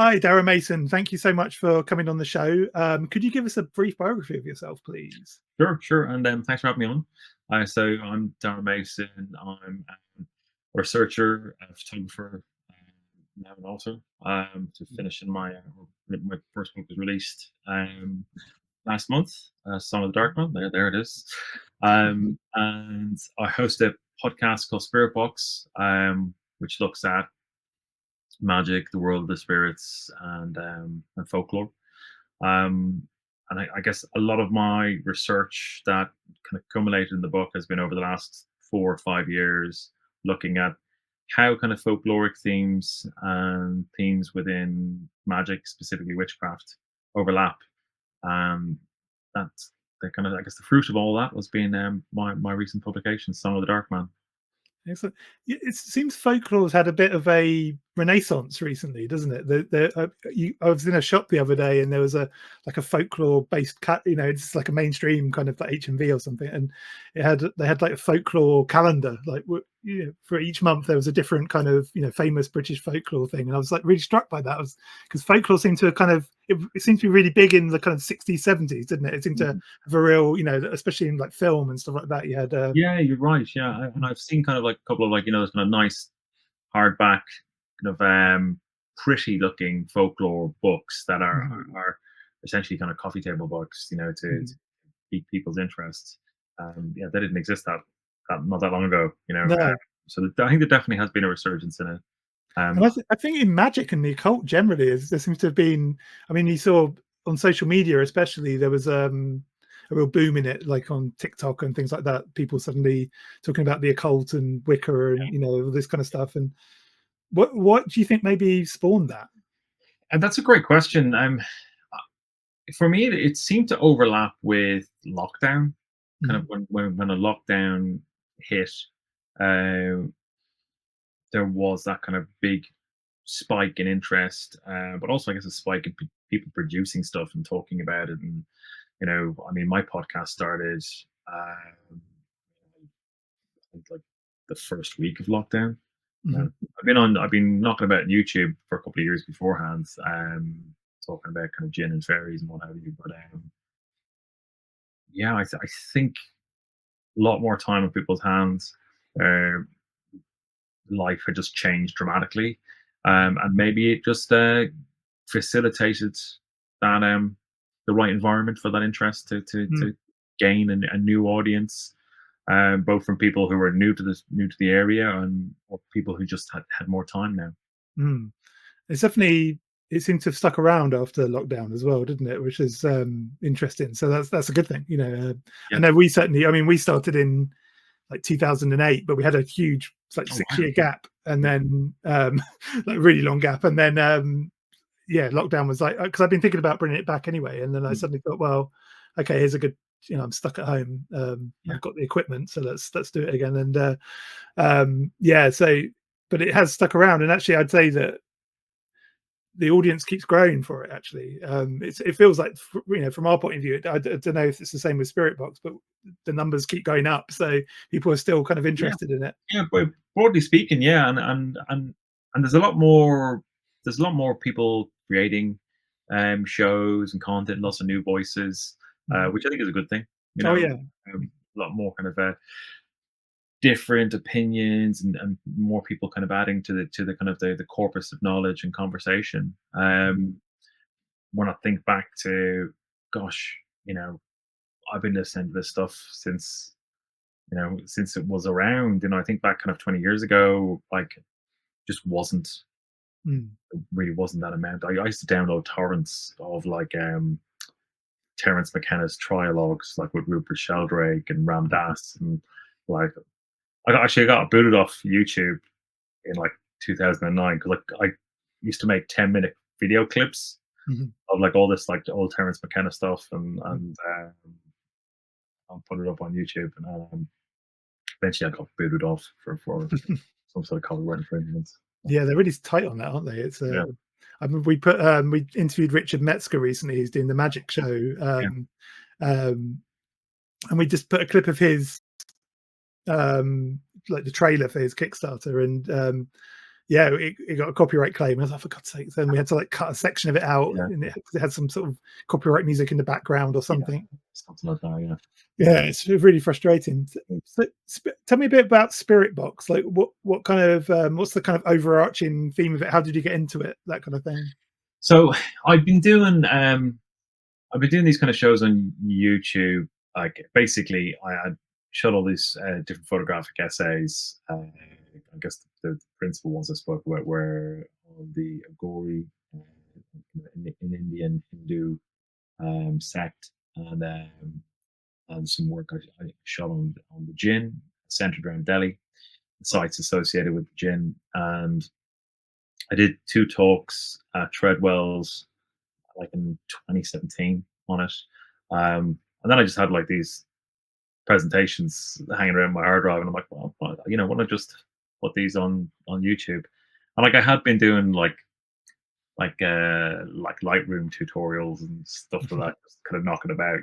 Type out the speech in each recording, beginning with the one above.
Hi, Darragh Mason. Thank you so much for coming on the show. Could you give us a brief biography of yourself, please? Sure, and thanks for having me on. So I'm Darragh Mason. I'm a researcher, a photographer, now an author. To finish in my first book was released last month, Song of the Dark One. There it is. And I host a podcast called Spirit Box, which looks at magic, the world of the spirits, and folklore. Um, and I guess a lot of my research that kind of culminated in the book has been over the last 4 or 5 years, looking at how kind of folkloric themes and themes within magic, specifically witchcraft, overlap. Um, that's the kind of, I guess, the fruit of all that was being my recent publication, Song of the Dark Man. Excellent. It seems folklore's had a bit of a renaissance recently, doesn't it? I was in a shop the other day, and there was a folklore based cut. It's like a mainstream kind of like HMV or something, and they had like a folklore calendar, like for each month there was a different kind of famous British folklore thing, and I was like really struck by that. Because folklore seemed to kind of it seemed to be really big in the kind of 60s, 70s, didn't it? It seemed to have a real, especially in like film and stuff like that. You had Yeah, you're right. Yeah, and I've seen kind of like a couple of like those kind of nice hardback kind of pretty looking folklore books that are essentially kind of coffee table books, to pique people's interest. Yeah, they didn't exist that not that long ago. no. So I think there definitely has been a resurgence in it. And Um, I think in magic and the occult generally, there seems to have been. I mean, you saw on social media, especially, there was a real boom in it, like on TikTok and things like that. People suddenly talking about the occult and Wicca and all this kind of stuff. And what do you think maybe spawned that? and that's a great question. For me, it seemed to overlap with lockdown. Kind of Mhm. when a lockdown hit, uh, there was that kind of big spike in interest, but also I guess a spike in people producing stuff and talking about it. And I mean, my podcast started I think like the first week of lockdown. Mhm. I've been knocking about YouTube for a couple of years beforehand, talking about kind of gin and fairies and what have you. But yeah, I think a lot more time on people's hands. Uh, Life had just changed dramatically, and maybe it just facilitated that the right environment for that interest Mm. to gain a new audience, both from people who were new to the area and or people who just had more time now. Mm. It's definitely it seemed to have stuck around after lockdown as well, didn't it? Which is interesting. So that's a good thing. I Yeah. know we certainly. I mean, we started in like 2008, but we had a huge like Oh 6 year wow. gap, and Yeah. then like really long gap, and then yeah, lockdown was like because I've been thinking about bringing it back anyway, and then I Mm. suddenly thought, well, okay, here's a good. I'm stuck at home. Yeah. I've got the equipment, so let's do it again. And yeah, so but it has stuck around, and actually, I'd say that the audience keeps growing for it. Actually, it feels like from our point of view, I don't know if it's the same with Spirit Box, but the numbers keep going up, so people are still kind of Yeah. interested in it. Yeah. But broadly speaking, yeah, and there's a lot more people creating shows and content, lots of new voices, Mhm. which I think is a good thing. Oh yeah. A lot more kind of different opinions and more people kind of adding to the kind of the corpus of knowledge and conversation. When I think back to, gosh, I've been listening to this stuff since it was around. I think back kind of 20 years ago, like just wasn't Mm. really wasn't that amount. I used to download torrents of like Terence McKenna's trialogues, like with Rupert Sheldrake and Ram Dass, and like actually got booted off YouTube in like 2009 because like I used to make 10-minute video clips Mhm. of like all this like old Terence McKenna stuff, and Mhm. I'll put it up on YouTube, and eventually I got booted off for some sort of copyright infringement. Yeah, they're really tight on that, aren't they? It's Yeah, I mean, we interviewed Richard Metzger recently, who's doing the magic show, yeah, um, and we just put a clip of his like the trailer for his Kickstarter, and yeah, it got a copyright claim. I was like, for God's sake! Then we had to like cut a section of it out, Yeah, and it had some sort of copyright music in the background or yeah, something. something like that. Yeah. Yeah, it's really frustrating. Tell me a bit about Spirit Box. Like, what kind of what's the kind of overarching theme of it? How did you get into it? That kind of thing. So I've been doing I've been doing these kind of shows on YouTube. Like basically, I had shot all these different photographic essays. I guess the principal ones I spoke about were on the Aghori, in Indian Hindu sect, and some work I shot on the Jinn, centered around Delhi, sites associated with the Jinn, and I did two talks at Treadwell's like in 2017 on it. And then I just had like these presentations hanging around my hard drive, and I'm like, well, why not just put these on YouTube? And like I had been doing like Lightroom tutorials and stuff like that, just kind of knocking about,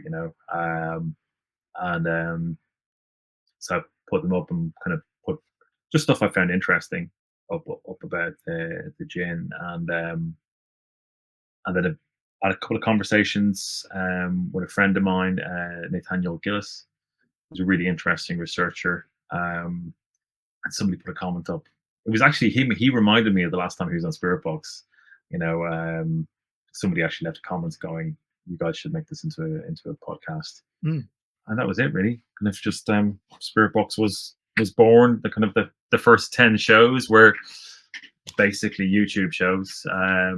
and so I put them up and kind of put just stuff I found interesting up about the gin, and then I had a couple of conversations with a friend of mine, Nathaniel Gillis, who's a really interesting researcher. And somebody put a comment up. It was actually him. He reminded me of the last time he was on Spirit Box. You know, somebody actually left a comment going, "You guys should make this into a podcast." Mm. And that was it, really. Kind of just Spirit Box was born. The first 10 shows were basically YouTube shows.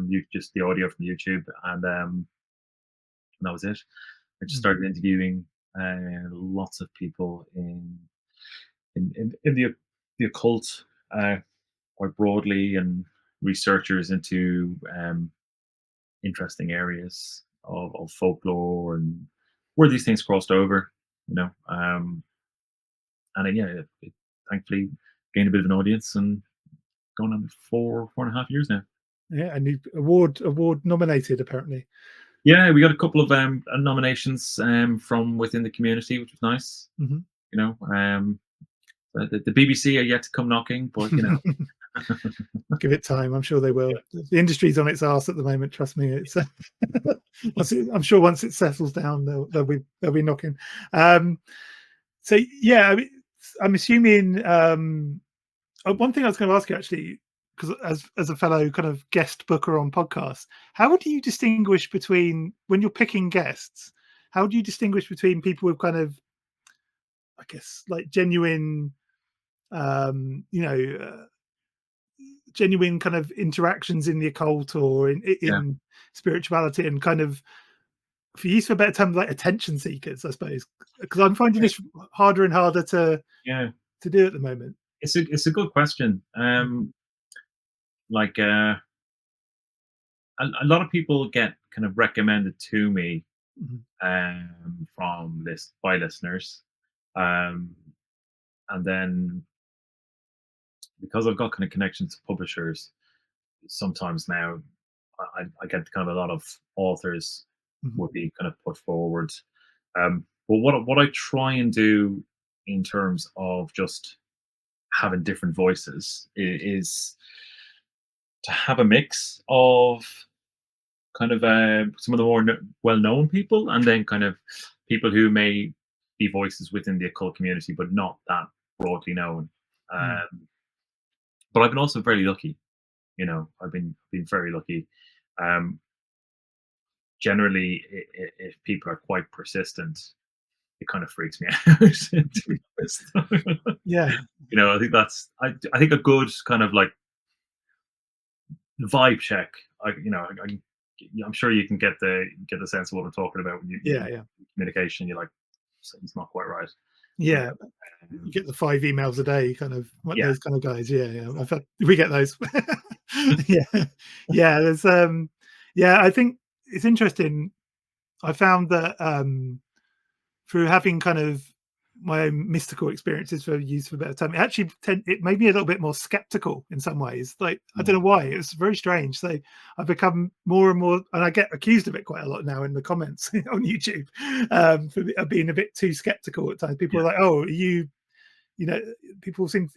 You just the audio from YouTube, and that was it. I just started interviewing lots of people in the occult, quite broadly, and researchers into interesting areas of folklore and where these things crossed over, and then, yeah, it thankfully gained a bit of an audience, and going on 4.5 years now. Yeah, and you award nominated apparently. Yeah, we got a couple of nominations from within the community, which was nice. Hmm. You know, the BBC are yet to come knocking, but Give it time. I'm sure they will. The industry's on its arse at the moment. Trust me. It's. I'm sure once it settles down, they'll be knocking. So yeah, I mean, I'm assuming. One thing I was going to ask you actually, because as a fellow kind of guest booker on podcasts, how would you distinguish between when you're picking guests? How do you distinguish between people with kind of, I guess, like genuine, um, you know, uh, genuine kind of interactions in the occult or yeah, in spirituality, and kind of, for use of a better term, like attention seekers, I suppose, because I'm finding this harder and harder yeah. to do at the moment. It's a good question. Like a lot of people get kind of recommended to me Mhm. from by listeners, um, and then because I've got kind of connections to publishers, sometimes now I get kind of a lot of authors Mhm. would be kind of put forward. But what I try and do in terms of just having different voices is to have a mix of kind of some of the more well-known people, and then kind of people who may be voices within the occult community but not that broadly known. Mm. But I've been also very lucky. I've been very lucky. Um, Generally, if people are quite persistent, it kind of freaks me out. To be honest. Yeah. I think I think a good kind of like vibe check. I'm sure you can get the sense of what I'm talking about when Yeah. Yeah. communication. You're like, it's not quite right. You Yeah. know, You get the 5 emails a day, kind of what yeah, those kind of guys. Yeah, yeah. We get those. Yeah. Yeah. Yeah, I think it's interesting. I found that through having kind of my own mystical experiences, for use of a better term, it made me a little bit more skeptical in some ways. Like, I yeah, don't know why. It was very strange. So I've become more and more, and I get accused of it quite a lot now in the comments on YouTube, for being a bit too skeptical at times. People yeah, are like, "Oh, are you know," people seem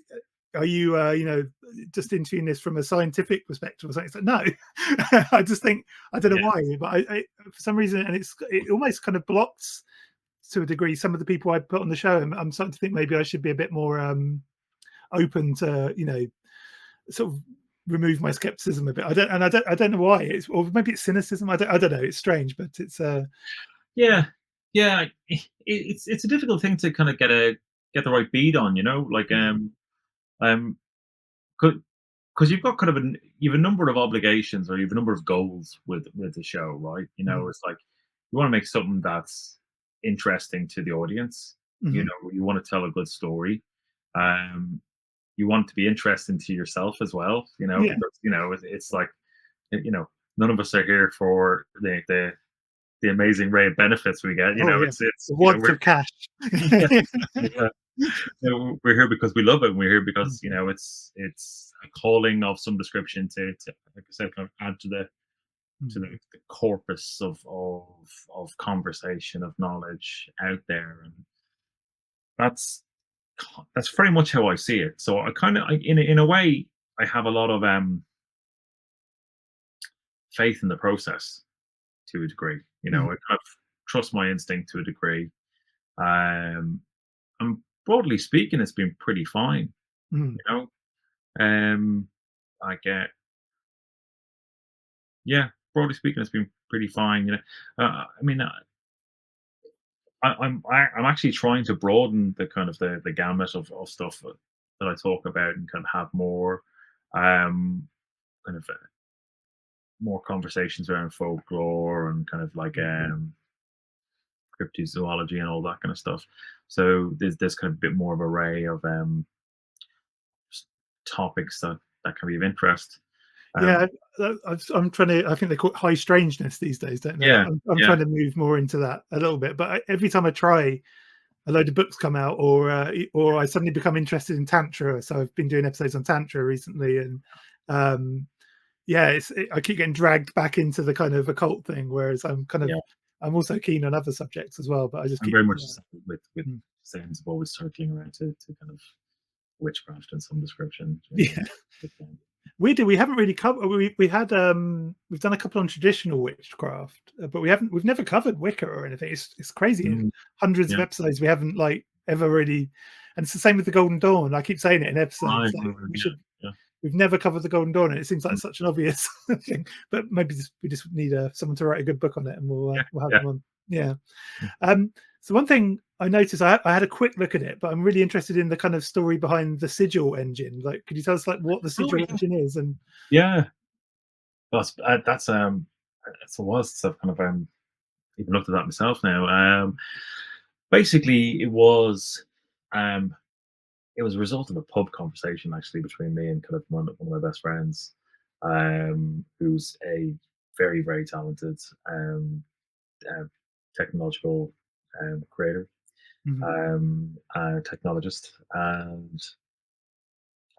are you just interviewing this from a scientific perspective or something? It's like, no. I just think, I don't know Yeah. why, but I for some reason, and it almost kind of blocks to a degree some of the people I put on the show. And I'm starting to think maybe I should be a bit more open to, sort of remove my skepticism a bit. I don't know why. It's, or maybe it's cynicism. I don't know. It's strange, but it's Yeah. Yeah. It's a difficult thing to kind of get the right beat on, like um because you've got kind of you have a number of obligations, or you have a number of goals with the show, right? Mhm, It's like you want to make something that's interesting to the audience. mhm. You want to tell a good story. Um, you want it to be interesting to yourself as well, Yeah. because it's like you know none of us are here for the amazing array of benefits we get. Oh yeah. It's The wads we're of cash. yeah, yeah. We're here because we love it. And we're here because Mhm, it's a calling of some description to like I said, kind of add to mhm. the corpus of conversation, of knowledge out there, and that's that's very much how I see it. So I kind of, in a way, I have a lot of faith in the process to a degree. Mhm, I kind of trust my instinct to a degree. Um, and broadly speaking, it's been pretty fine. mhm. You know, um, I get yeah. Broadly speaking, it's been pretty fine. I mean, I'm actually trying to broaden the kind of the gamut of stuff that I talk about, and kind of have more kind of more conversations around folklore, and kind of like cryptozoology and all that kind of stuff. So there's kind of a bit more of array of topics that can be of interest. Yeah, Um, I'm trying to. I think they call it high strangeness these days, don't they? yeah, I'm yeah, trying to move more into that a little bit. But every time I try, a load of books come out, or I suddenly become interested in tantra. So I've been doing episodes on tantra recently, and um, yeah, I keep getting dragged back into the kind of occult thing. Whereas yeah. I'm also keen on other subjects as well. But I just I'm keep, very much yeah. the same with Mm. Satan's always circling around to kind of witchcraft in some description. Yeah. With, um, Weirdly, we haven't really covered. We had we've done a couple on traditional witchcraft, but we've never covered Wicca or anything. It's crazy. mm, Hundreds of yeah, episodes we haven't like ever really, and it's the same with the Golden Dawn. I keep saying it in episodes like we yeah, should. yeah, We've never covered the Golden Dawn, and it seems like mm, such an obvious thing. But maybe we just need someone to write a good book on it, and yeah, we'll have yeah. them on. Yeah. Mm. So one thing I noticed, I had a quick look at it, but I'm really interested in the kind of story behind the sigil engine. Like, could you tell us like what the Oh sigil yeah, engine is? And yeah. That's a was. So I've kind of even looked at that myself now. Basically, um, it was a result of a pub conversation actually between me and kind of one of my best friends, who's a very very talented uh, technological creator, Mhm, technologist, and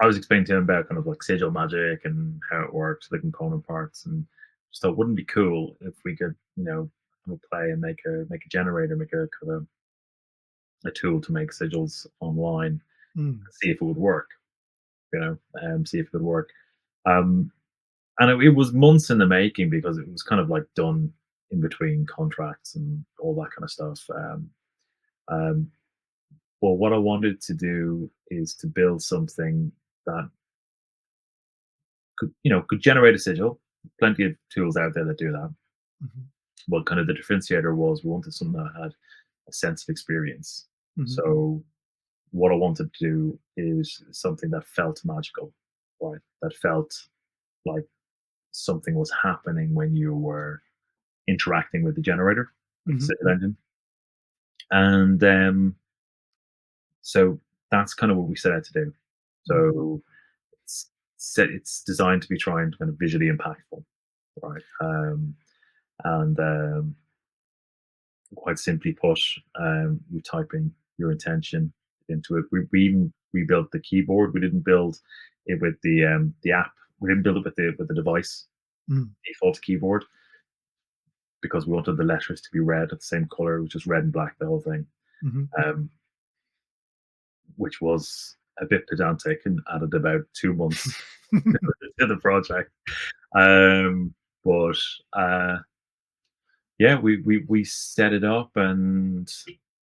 I was explaining to him about kind of like sigil magic and how it works, the component parts, and just thought wouldn't it be cool if we could, kind of play and make a generator, make a kind of a tool to make sigils online, mm, and see if it would work, see if it would work. Um, and it was months in the making because it was kind of like done in between contracts and all that kind of stuff. Um, but what I wanted to do is to build something that could generate a sigil. Plenty of tools out there that do that. mhm, But kind of the differentiator was we wanted something that had a sense of experience. mhm, So what I wanted to do is something that felt magical, right? That felt like something was happening when you were interacting with the generator, with the mhm, sigil engine. And so that's kind of what we set out to do. mhm, So it's designed to be trying to kind of visually impactful, right? And quite simply put, you type in your intention into it. We even rebuilt the keyboard. We didn't build it with the app. We didn't build it with the device mm, default keyboard because we wanted the letters to be red at the same color, which is red and black, the whole thing. mhm, Um, which was a bit pedantic and added about 2 months to the project. Um, but yeah, we set it up, and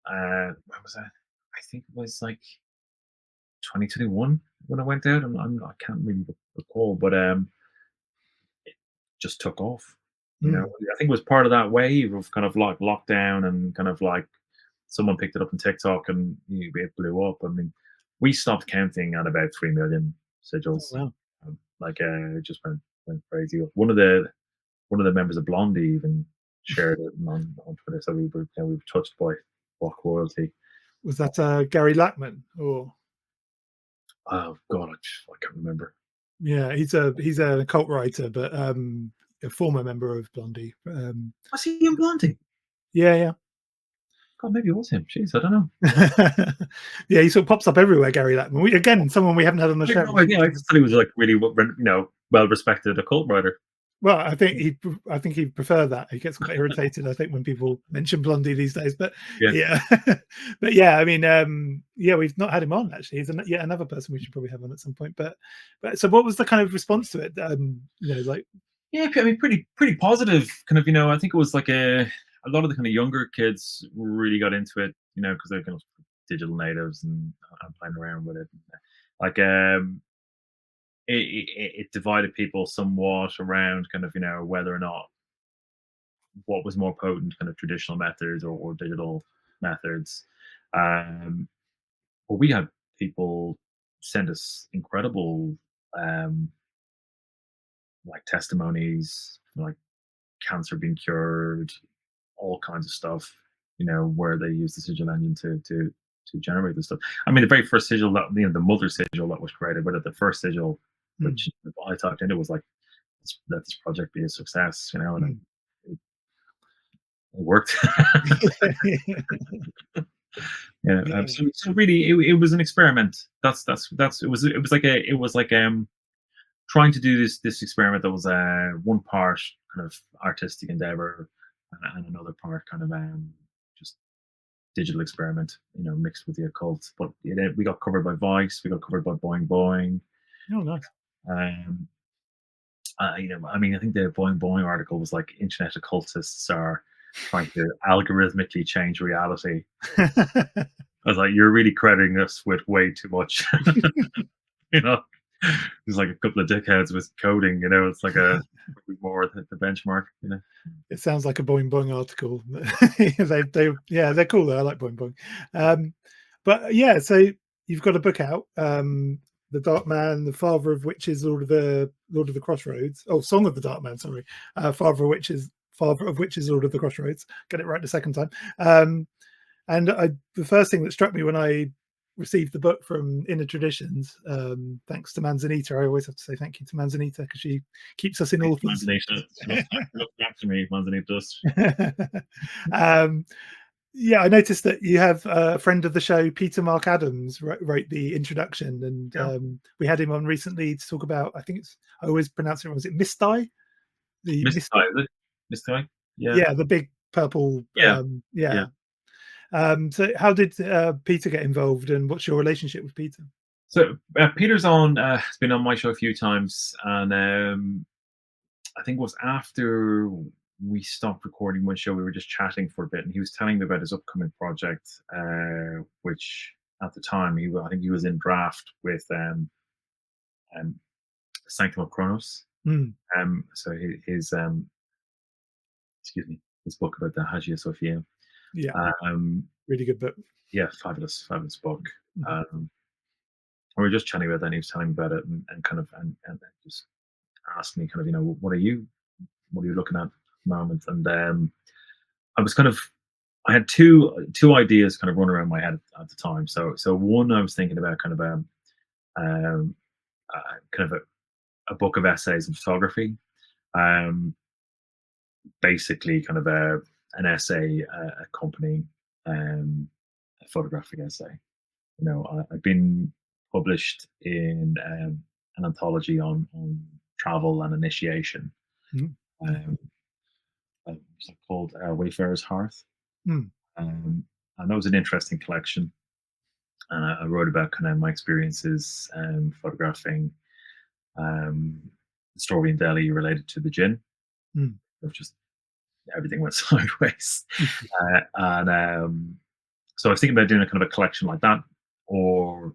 when was that? I think it was like 2021 when I went out. I can't really recall, but just took off. Mm. I think it was part of that wave of kind of like lockdown, and kind of like someone picked it up on TikTok, and it blew up. I mean, we stopped counting at about 3 million Oh, sigils. wow. It just went crazy. One of the members of Blondie even shared it on Twitter. So we were touched by rock royalty. Was that Gary Lackman or? Oh God, I can't remember. Yeah, he's a cult writer, but a former member of Blondie. Was he in Blondie? Yeah, God, maybe it was him. Jeez, I don't know. yeah, yeah. He sort of pops up everywhere. Gary Lackman. Again, someone we haven't had on the I had show. no idea. I just thought he was like really well respected occult writer. Well, I think he'd prefer that. He gets quite irritated, I think, when people mention Blondie these days. But Yeah. yeah, but yeah, I mean, yeah, we've not had him on actually. He's yet another person we should probably have on at some point. But so, what was the kind of response to it? Like, Yeah, I mean, pretty positive. Kind of, I think it was like a lot of the kind of younger kids really got into it. Because they're kind of digital natives and playing around with it. Like, it divided people somewhat around kind of whether or not what was more potent, kind of traditional methods or digital methods. Um, but we had people send us incredible um, like testimonies, like cancer being cured, all kinds of stuff. Where they use the sigil engine to generate this stuff. I mean, the very first sigil that the mother sigil that was created, but the first sigil, hmm, which I typed in, it was like, let this project be a success, and hmm. it worked. Yeah. Yeah. So really, it was an experiment. That's it was like trying to do this experiment that was one part kind of artistic endeavor, and another part kind of just digital experiment, mixed with the occult. But we got covered by Vice, we got covered by Boing Boing. Oh, nice. Um, I mean, I think the Boing Boing article was like, internet occultists are trying to algorithmically change reality. I was like, you're really crediting us with way too much. you know, There's like a couple of dickheads with coding. It's like a probably more the benchmark. It sounds like a Boing Boing article. Yeah, they're cool though. I like Boing Boing. But yeah, so you've got a book out, The Dark Man, the Father of Witches, Lord of the Crossroads. Oh, Song of the Dark Man, sorry. Father of Witches, Lord of the Crossroads. Get it right the second time. And the first thing that struck me when I received the book from Inner Traditions, thanks to Manzanita. I always have to say thank you to Manzanita because she keeps us in all things. Manzanita, look after me, Manzanita does. um, yeah, I noticed that you have a friend of the show, Peter Mark Adams, wrote the introduction, and Yeah. we had him on recently to talk about. I always pronounce it wrong. Was it Misty? The Misty, is it? Misty? Yeah. yeah, the big purple. Yeah. Yeah. Yeah. So, how did Peter get involved, and what's your relationship with Peter? So Peter's has been on my show a few times, and I think it was after we stopped recording one show, we were just chatting for a bit, and he was telling me about his upcoming project, which at the time I think he was in draft with um, Sanctum of Kronos. Mm, So his excuse me, his book about the Hagia Sophia. yeah, Um, really good book. yeah, fabulous book. Mhm. Um, we were just chatting about that, and he was telling me about it, and kind of and just asked me kind of, what are you looking at the moment? And I was kind of I had two ideas kind of run around my head at the time. So one, I was thinking about kind of um, kind of a book of essays in photography, um, basically kind of an essay accompanying a photographic essay. I've been published in an anthology on travel and initiation. Mm, Um, it's called Wayfarer's Hearth. mm, And that was an interesting collection. I wrote about kind of my experiences photographing um, the story in Delhi related to the Jinn, Mm. of just everything went sideways. And so I was thinking about doing a kind of a collection like that, or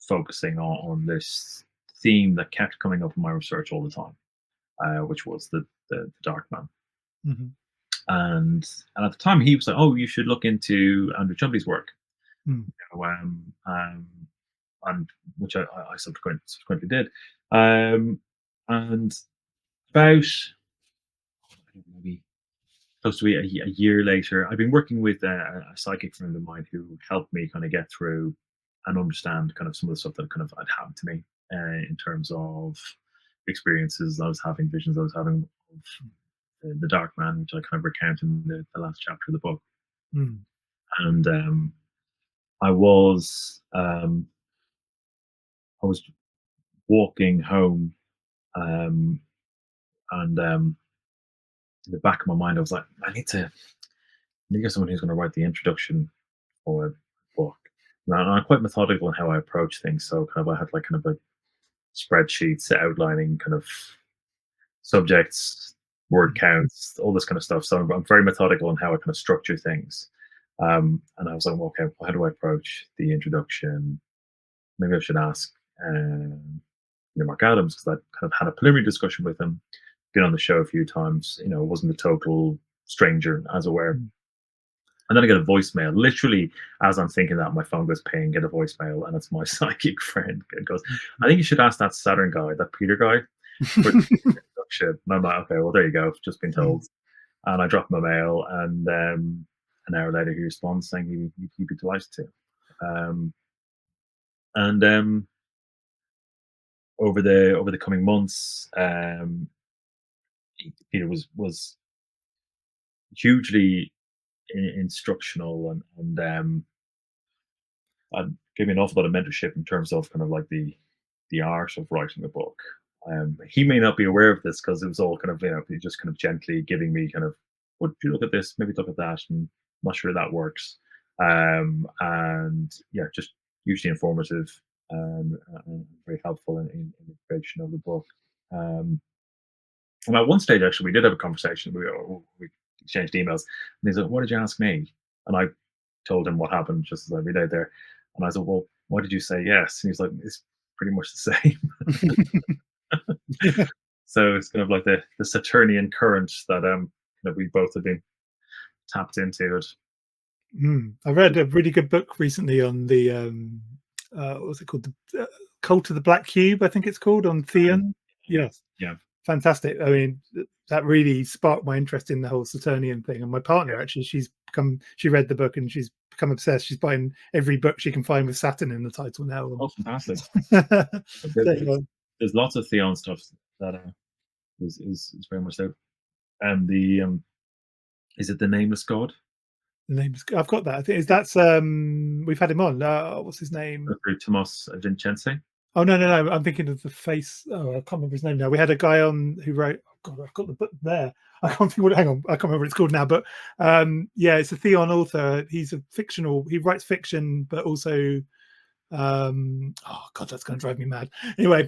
focusing on this theme that kept coming up in my research all the time, which was the Dark Man. Mhm. And at the time, he was like, "Oh, you should look into Andrew Chumley's work," Mm. you know, and which I subsequently did. And about maybe close to a year later, I've been working with a psychic friend of mine who helped me kind of get through and understand kind of some of the stuff that kind of had happened to me in terms of experiences I was having, visions I was having of the Dark Man, which I kind of recount in the last chapter of the book. Mm. And I was um, I was walking home, um, and in the back of my mind, I was like, I need to get someone who's going to write the introduction for a book. Now, I'm quite methodical in how I approach things. So kind of I had like kind of a spreadsheets outlining kind of subjects, word Mm. counts, all this kind of stuff. So I'm very methodical in how I kind of structure things. And I was like, well, okay, how do I approach the introduction? Maybe I should ask Mark Adams, because I kind of had a preliminary discussion with him, been on the show a few times. Wasn't a total stranger, as aware. Mm. And then I get a voicemail. Literally, as I'm thinking that, my phone goes ping, get a voicemail, and it's my psychic friend. It goes, I think you should ask that Saturn guy, that Peter guy, for the introduction. And I'm like, okay, well, there you go. Just been Mm. told. And I drop him a mail, and an hour later, he responds saying he'd be delighted to. And over the coming months, Peter was hugely instructional, and gave me an awful lot of mentorship in terms of kind of like the art of writing a book. He may not be aware of this, because it was all kind of, he just kind of gently giving me kind of, "Would you look at this? Maybe look at that." And I'm not sure that works. And yeah, just hugely informative, and very helpful in the creation of the book. Um, and at one stage, actually, we did have a conversation. We exchanged emails, and he's like, "What did you ask me?" And I told him what happened, just as I relayed there. And I said, "Well, why did you say yes?" And he's like, "It's pretty much the same." Yeah. So it's kind of like the Saturnian current that we both have been tapped into. It. Mm. I read a really good book recently on the what was it called? The Cult of the Black Cube, I think it's called, on Theon. Yes, Yeah, fantastic. I mean, that really sparked my interest in the whole Saturnian thing. And my partner, actually, she read the book and she's become obsessed. She's buying every book she can find with Saturn in the title now. oh, fantastic. So, There's lots of Theon stuff that is very much there. And the is it the Nameless God? the name's I've got that. I think is that's we've had him on. What's his name? Through Tomas Vincenzi. Oh no, I'm thinking of the face. Oh, I can't remember his name now. We had a guy on who wrote. Oh God, I've got the book there. I can't think what. Hang on, I can't remember what it's called now. But yeah, it's a Theon author. He's a fictional. He writes fiction, but also oh God, that's going to drive me mad. Anyway,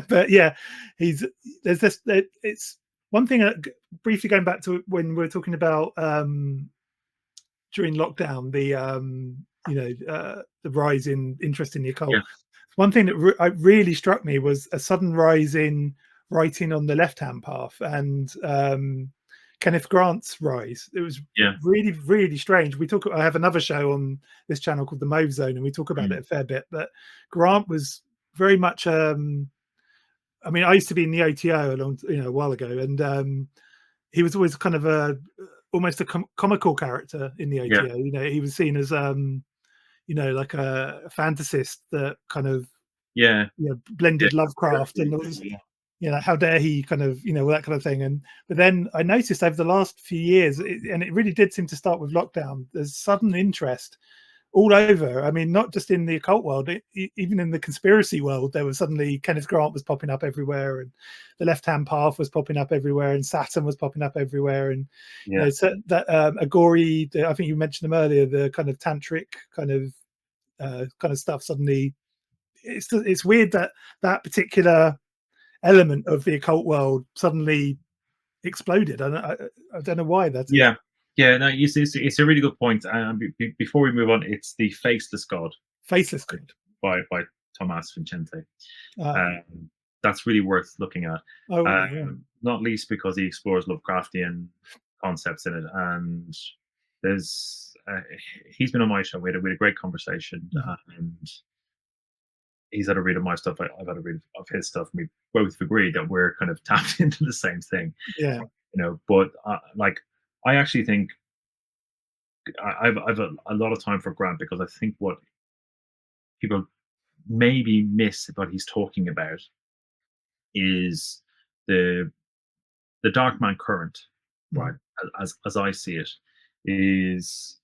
but yeah, he's there's this. It's one thing. Briefly going back to when we are talking about during lockdown, the rise in interest in the occult. Yeah, One thing that really struck me was a sudden rise in writing on the left-hand path, and Kenneth Grant's rise. It was yeah, really, really strange. I have another show on this channel called The Mauve Zone, and we talk about mm, it a fair bit. But Grant was very much. I mean, I used to be in the OTO a while ago, and he was always kind of almost a comical character in the yeah, OTO. He was seen as like a fantasist that kind of yeah, yeah. blended Lovecraft and all this, Yeah, how dare he kind of, all that kind of thing. But then I noticed over the last few years, and it really did seem to start with lockdown, there's sudden interest all over. I mean, not just in the occult world, even in the conspiracy world, there was suddenly Kenneth Grant was popping up everywhere, and the left-hand path was popping up everywhere, and Saturn was popping up everywhere, and yeah, so that Aghori, I think you mentioned them earlier, the kind of tantric kind of kind of stuff suddenly. It's weird that that particular element of the occult world suddenly exploded. I don't know why that is. Yeah, yeah. No, it's a really good point. Before we move on, it's the Faceless God Faceless God. by Thomas Vincente. Ah, Um, that's really worth looking at. oh, really? Yeah. Not least because he explores Lovecraftian concepts in it, and there's he's been on my show. We had a great conversation, Mhm. and he's had a read of my stuff. I've had a read of his stuff, and we both agreed that we're kind of tapped into the same thing, Yeah. But like, I actually think I've a lot of time for Grant because I think what people maybe miss what he's talking about is the the dark man current, right? Mhm. As I see it, is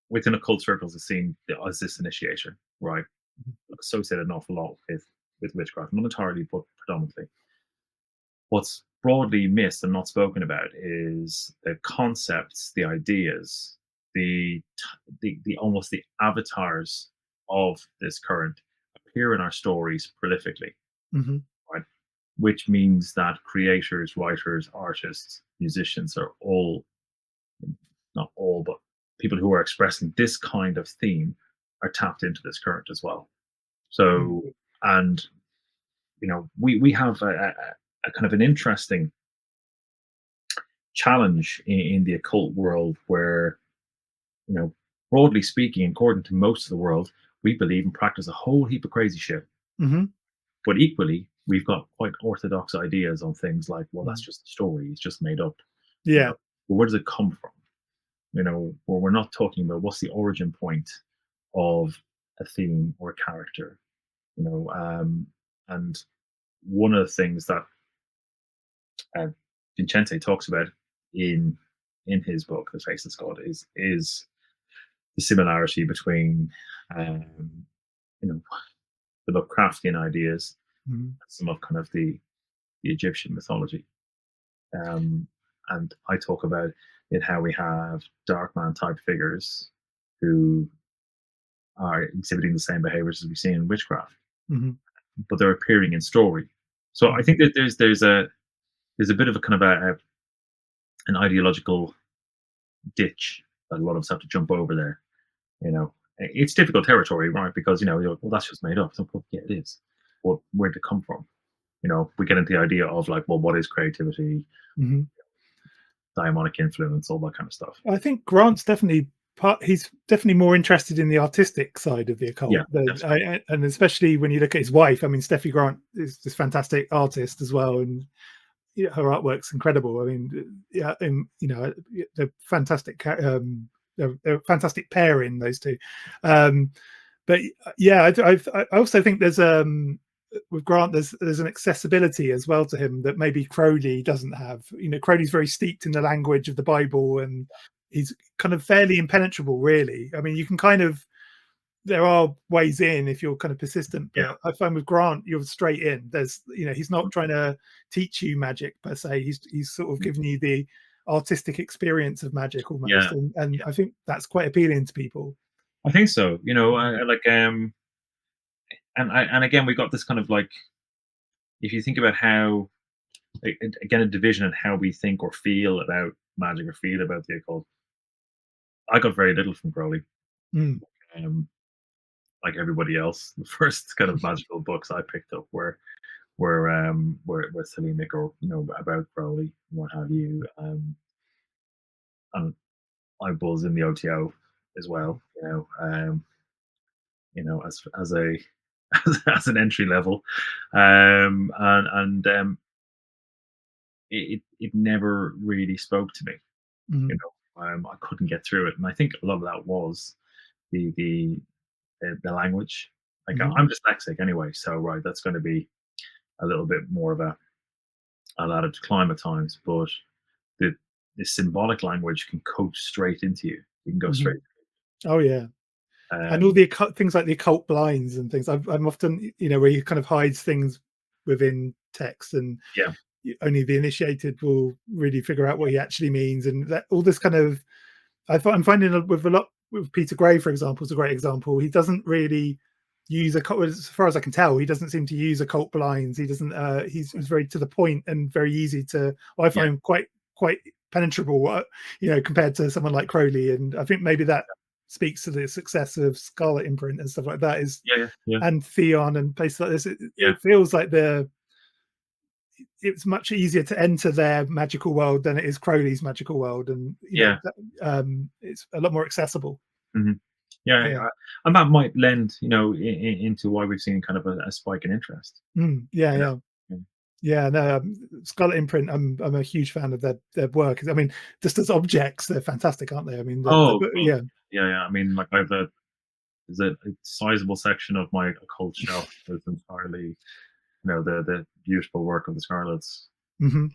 within occult circles is seen as this initiator, right? Mhm. Associated an awful lot with witchcraft, not entirely, but predominantly. What's broadly missed and not spoken about is the concepts, the ideas, the almost the avatars of this current appear in our stories prolifically, Mhm. right? Which means that creators, writers, artists, musicians are all, not all, but people who are expressing this kind of theme are tapped into this current as well. Mhm. So, and we have a kind of an interesting challenge in the occult world where, you know, broadly speaking, according to most of the world, we believe and practice a whole heap of crazy shit. Mhm. But equally, we've got quite orthodox ideas on things like, well, that's Mhm. just a story, it's just made up. You Yeah. know, well, where does it come from? Where we're not talking about what's the origin point of a theme or a character. You know, and one of the things that uh, Vincente talks about in in his book, The Faceless God, is the similarity between um, you know the Lovecraftian ideas Mhm. and some of kind of the Egyptian mythology. Um, and I talk about in how we have dark man type figures who are exhibiting the same behaviors as we see in witchcraft, Mhm. but they're appearing in story. So I Mhm. think that there's a bit of a kind of an ideological ditch that a lot of us have to jump over there. It's difficult territory, right? Because you're like, well, that's just made up. So, well, yeah, it is. But where'd it come from? We get into the idea of like, well, what is creativity, Mhm. daemonic influence, all that kind of stuff. I think Grant's definitely he's definitely more interested in the artistic side of the Yeah, occult than definitely. and especially when you look at his wife. I mean, Steffi Grant is this fantastic artist as well, and yeah, her artwork's incredible. I mean, yeah, and they're fantastic. They're a fantastic pairing, those two. Um, but yeah, I also think there's with Grant there's an accessibility as well to him that maybe Crowley doesn't have. Crowley's very steeped in the language of the Bible, and he's kind of fairly impenetrable, really. I mean, you can kind of there are ways in if you're kind of persistent, Yeah, but I find with Grant you're straight in. He's not trying to teach you magic per se. He's sort of mhm, giving you the artistic experience of magic almost, yeah, and yeah. I think that's quite appealing to people. I think so. Mhm. Like, and again, we got this kind of like, if you think about how, again, a division in how we think or feel about magic or feel about the occult. I got very little from Crowley. Mm. Um, like everybody else, the first kind of magical books I picked up were Selenic, or about Crowley and what have you. And I was in the OTO as well. As a as an entry level, and it never really spoke to me. You Mhm. I couldn't get through it, and I think a lot of that was the the the language. Like, Mhm. I'm dyslexic anyway, so right, that's going to be a little bit more of a ladder to climb at times. But the the symbolic language can coach straight into you. You can go straight. Mhm. Oh yeah, and all Um, the things like the occult blinds and things. I'm often where he kind of hides things within text, and yeah, only the initiated will really figure out what he actually means, and that all this kind of I'm finding with a lot. with Peter Gray, for example, is a great example. He doesn't really use as far as I can tell, he doesn't seem to use occult blinds. He doesn't. He's very to the point and very easy to. I Yeah. find quite penetrable. Compared to someone like Crowley, and I think maybe that speaks to the success of Scarlet Imprint and stuff like that. Is Yeah. Yeah. and Theon and places like this. Yeah. It feels like it's much easier to enter their magical world than it is Crowley's magical world, and Yeah. it's a lot more accessible. Hmm. Yeah. Yeah. And that might lend, into why we've seen kind of a spike in interest. Yeah, You know. yeah. Mm. Yeah, no, Scarlet Imprint. I'm a huge fan of their work. I mean, just as objects, they're fantastic, aren't they? I mean, Oh, oh, yeah. yeah, yeah. I mean, like there's a sizable section of my occult shelf that's entirely, the beautiful work of the Scarlets. Hmm.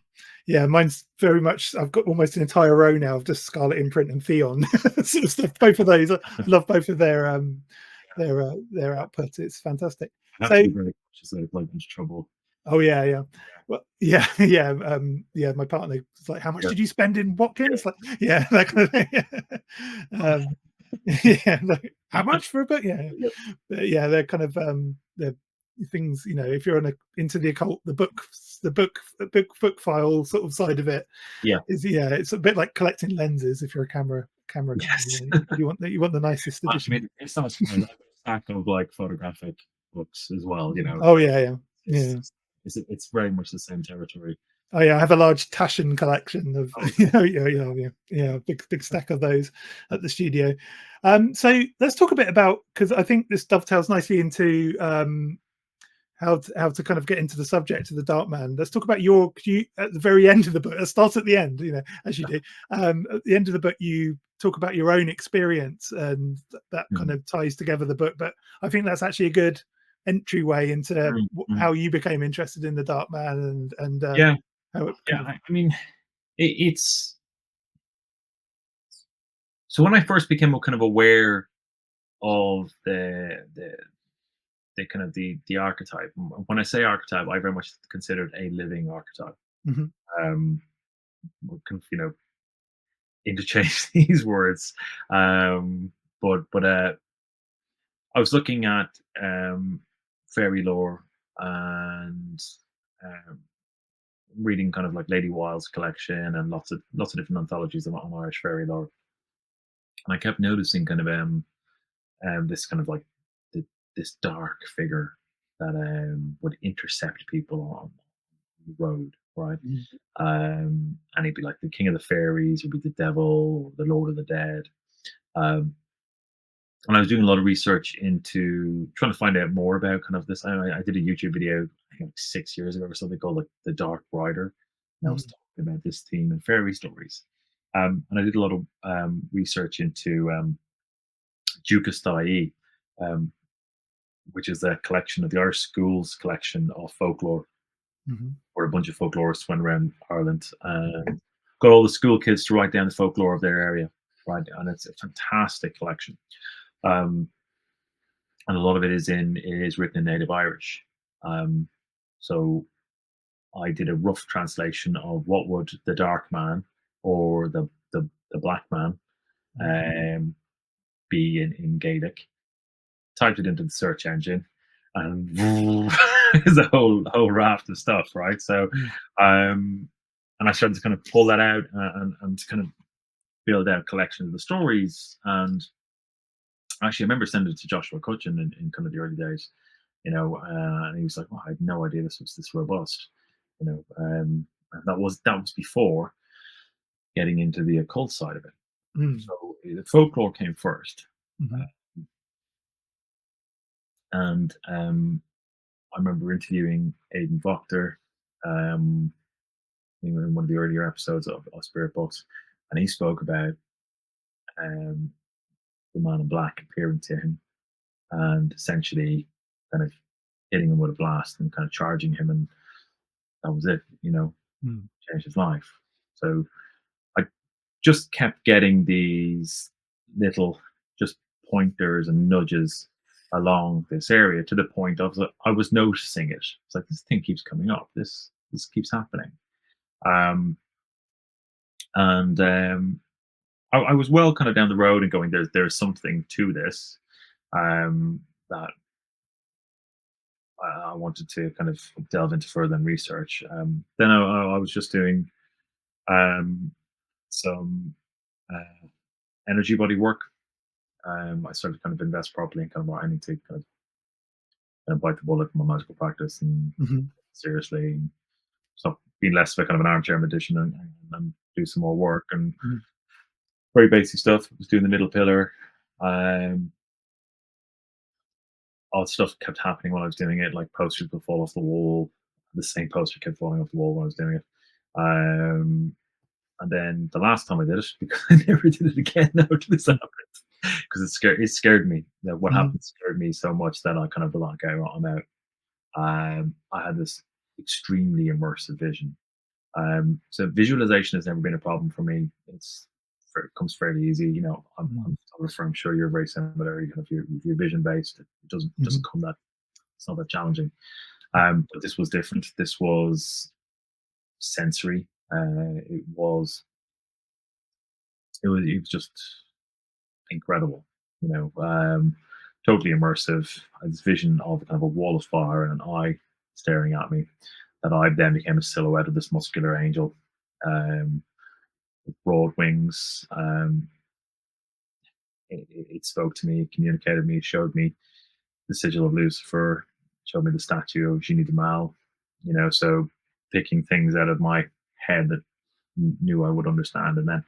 Yeah, mine's very much. I've got almost an entire row now of just Scarlet Imprint and Theon sort of stuff. Both of those, I love both of their output. It's fantastic. I have to So, be very cautious that I into trouble. oh yeah, yeah. Well, yeah, yeah, yeah. My partner was like, "How much Yeah, did you spend in yeah. Watkins?" Like, yeah, that kind of thing. Yeah. Yeah, like, how much for a book? Yeah, Yeah. but yeah, they're kind of they're things. If you're into the occult, the book file sort of side of it Yeah. is, yeah, it's a bit like collecting lenses. If you're a camera guy, Yes. you want the nicest I edition. mean, it's not surprising. I have a stack of like photographic books as well. Oh So yeah, yeah, it's yeah. it's very much the same territory. Oh yeah, I have a large Taschen collection of, Oh, yeah, big stack of those at the studio. So let's talk a bit about, because I think this dovetails nicely into how to kind of get into the subject of the Dark Man. Let's talk about you at the very end of the book. Let's start at the end, as you do. At the end of the book, you talk about your own experience, and that kind mm, of ties together the book. But I think that's actually a good entryway into mm, mm. how you became interested in the Dark Man, and Yeah, how it yeah. kind of. I mean, it's so when I first became kind of aware of the kind of the archetype. When I say archetype, I very much consider it a living archetype. Mhm, Um, we can, interchange these words, but I was looking at fairy lore and um, reading kind of like Lady Wilde's collection and lots of different anthologies on Irish fairy lore, and I kept noticing kind of this kind of like th- this dark figure that would intercept people on the road, right? mhm, And he'd be like the king of the fairies, he'd be the devil, the lord of the dead. Um, and I was doing a lot of research into trying to find out more about kind of this. I did a YouTube video, I think like 6 years ago or something called like the Dark Rider, and I was mhm, talking about this theme and fairy stories. And I did a lot of research into Dukas um, which is a collection of the Irish schools collection of folklore, mhm, where a bunch of folklorists went around Ireland and got all the school kids to write down the folklore of their area, right? And it's a fantastic collection. Um, and a lot of it is written in native Irish. Um, so I did a rough translation of what would the dark man or the black man mhm, um, be in Gaelic. Typed it into the search engine, and there's a whole raft of stuff, right? So, and I started to kind of pull that out and to kind of build out collection of the stories. And actually, I remember sending it to Joshua Cutchin in kind of the early days, and he was like, "Well, I had no idea this was this robust," and that was before getting into the occult side of it. mm, So the folklore came first, mhm, and I remember interviewing Aidan Voctor in one of the earlier episodes of Spirit Books, and he spoke about um, the man in black appearing to him and essentially kind of hitting him with a blast and kind of charging him, and that was it, mm, changed his life. So I just kept getting these little just pointers and nudges along this area to the point of I was noticing it. It's like this thing keeps coming up. This keeps happening. Um, and I was well kind of down the road and going, there's something to this, that I wanted to kind of delve into further and research. Then I was just doing um, some uh, energy body work. I started to kind of invest properly and kind of more, I need to kind of bite the bullet from my magical practice and Mhm, seriously, and stop being less of a kind of an armchair magician, and do some more work and mhm, very basic stuff. I was doing the middle pillar. Um, Odd stuff kept happening while I was doing it, like posters would fall off the wall. The same poster kept falling off the wall while I was doing it. Um, and then the last time I did it, because I never did it again after this happened, because it scared me. You know, what mhm, happened scared me so much that I kind of was like, okay, well, I'm out. I had this extremely immersive vision. So visualization has never been a problem for me. It comes fairly easy. You know, mhm, I'm sure you're very similar. Even if you're vision based, it doesn't mhm, come that it's not that challenging. But this was different. This was sensory. It was just incredible. You know, totally immersive. I had this vision of kind of a wall of fire and an eye staring at me. That eye then became a silhouette of this muscular angel, um, with broad wings. It spoke to me, it communicated with me, it showed me the sigil of Lucifer, showed me the statue of Jeannie de Mal. You know, so picking things out of my head that knew I would understand, and then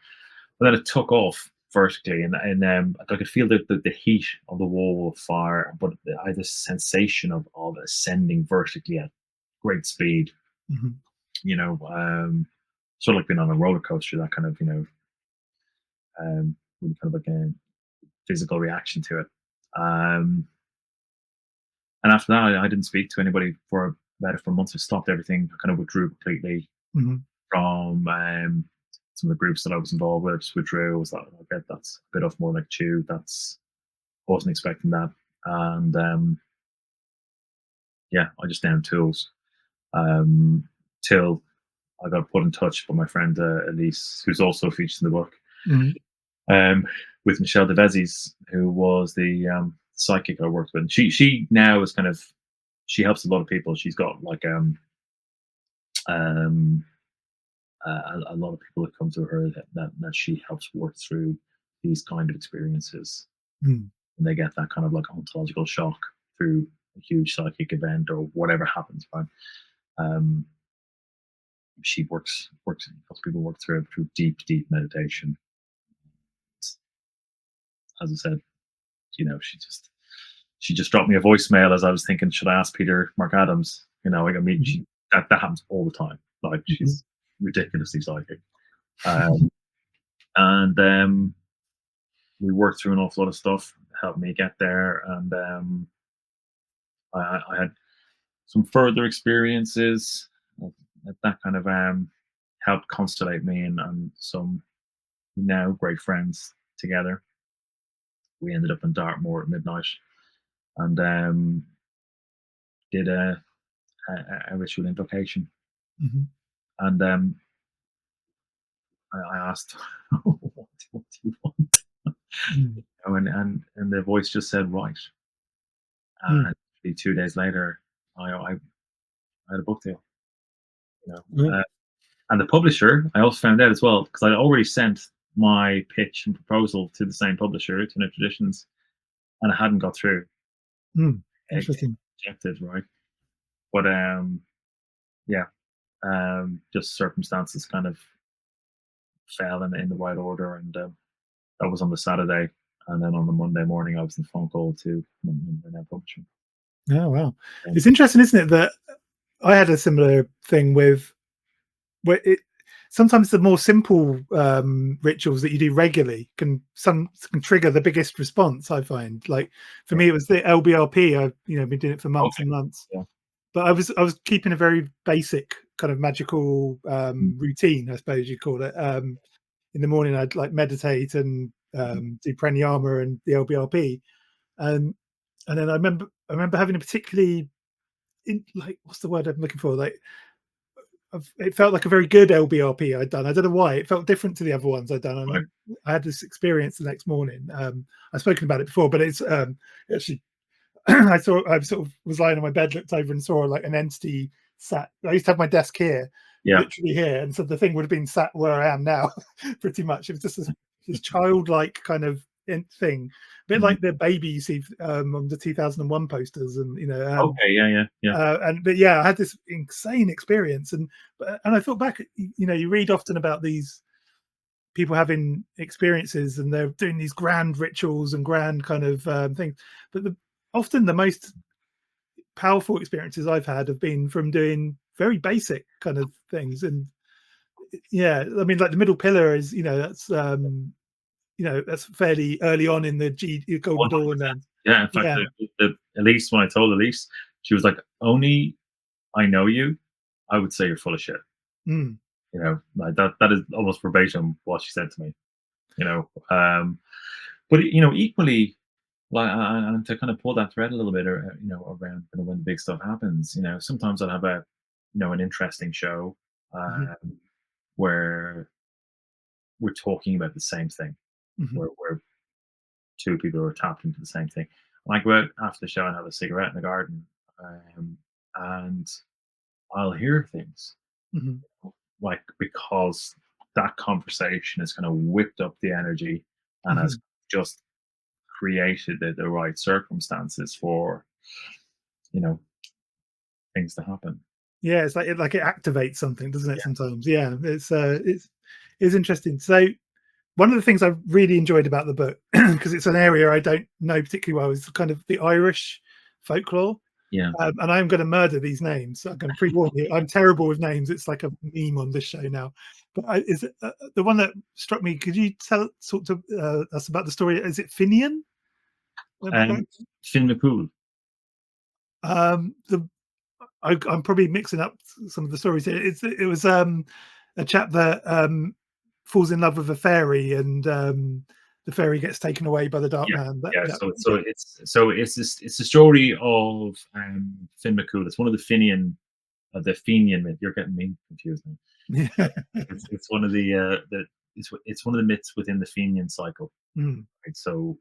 it took off vertically, and I could feel the heat of the wall of fire, but I had this sensation of ascending vertically at great speed. mhm, You know, sort of like being on a roller coaster. That kind of really kind of like a physical reaction to it. Um, and after that, I didn't speak to anybody for about it for months. I stopped everything. I kind of withdrew completely mhm, from some of the groups that I was involved with. Just withdrew. I was like, okay, that's a bit off more like chew. That's wasn't expecting that, and yeah, I just downed tools um, till I got put in touch by my friend Elise, who's also featured in the book, mhm, um, with Michelle DeVezes, who was the psychic I worked with. And she now is kind of she helps a lot of people. She's got like um, a lot of people that come to her that she helps work through these kind of experiences, mhm, and they get that kind of like ontological shock through a huge psychic event or whatever happens. Right? Um, she works helps people work through it through deep meditation. As I said, you know, she just dropped me a voicemail as I was thinking, should I ask Peter Mark Adams? You know, like, I mean, mhm, that happens all the time. Like, mhm, she's ridiculously psychic. Um, and we worked through an awful lot of stuff to help me get there. And I had some further experiences that kind of helped constellate me and some now great friends together. We ended up in Dartmoor at midnight and did a ritual invocation. mhm, And I asked, what do you want? mhm, And the voice just said, right. mhm. And 2 days later, I had a book deal. You know, Right. and the publisher, I also found out as well because I already sent my pitch and proposal to the same publisher, to Net Traditions, and it hadn't got through. Mm. It Interesting. rejected, right? But yeah, just circumstances kind of fell in the right order, and that was on the Saturday, and then on the Monday morning, I was in a phone call to my now publisher. Oh, wow. Um, It's interesting, isn't it, that I had a similar thing with where it sometimes the more simple rituals that you do regularly can trigger the biggest response. I find, like for yeah, me, it was the LBRP. I've been doing it for months okay, and months, yeah, but I was keeping a very basic kind of magical mm, routine, I suppose you'd call it. In the morning, I'd like meditate and mhm, do pranayama and the LBRP, and and then I remember having a particularly like what's the word I'm looking for, like it felt like a very good LBRP I'd done. I don't know why it felt different to the other ones I'd done, and Right. I had this experience the next morning. I've spoken about it before, but it's actually I sort of was lying on my bed, looked over and saw like an entity sat. I used to have my desk here, Yeah. literally here, and so the thing would have been sat where I am now, pretty much. It was just this childlike kind of thing, a bit Mhm. like the baby you see on the 2001 posters, and Okay. Yeah. Yeah. Yeah. but yeah, I had this insane experience, and I thought back, you read often about these people having experiences, and they're doing these grand rituals and grand kind of things, but often the most powerful experiences I've had have been from doing very basic kind of things, and yeah, I mean, like the middle pillar is, that's fairly early on in the Golden Dawn, 100%. Yeah. In fact, yeah. Elise, when I told Elise, she was like, "Only I know you, I would say you're full of shit." Mm, Like that is almost verbatim what she said to me. You know, but equally, like, and to kind of pull that thread a little bit, or around kind of when the big stuff happens. Sometimes I'll have an interesting show, mhm, um, where we're talking about the same thing, mhm, where two people are tapped into the same thing. And I go out after the show and have a cigarette in the garden, and I'll hear things mhm, like, because that conversation has kind of whipped up the energy and has mhm. just created the right circumstances for you know things to happen. Yeah, it's like it activates something, doesn't it? Yeah, Sometimes, yeah. It's interesting. So one of the things I really enjoyed about the book, because it's an area I don't know particularly well, is kind of the Irish folklore. yeah. And I'm going to murder these names. So I can pre-warn you. I'm terrible with names. It's like a meme on this show now. But is it the one that struck me? Could you tell sort of us about the story? Is it Finian? Am I right? And Finn McCool. The I'm probably mixing up some of the stories here. It was a chap that falls in love with a fairy, and the fairy gets taken away by the dark Yeah, man. yeah. That It's the story of Finn McCool. It's one of the Fenian myth. You're getting me confused now. yeah. It's one of it's one of the myths within the Fenian cycle. Mm, Right? So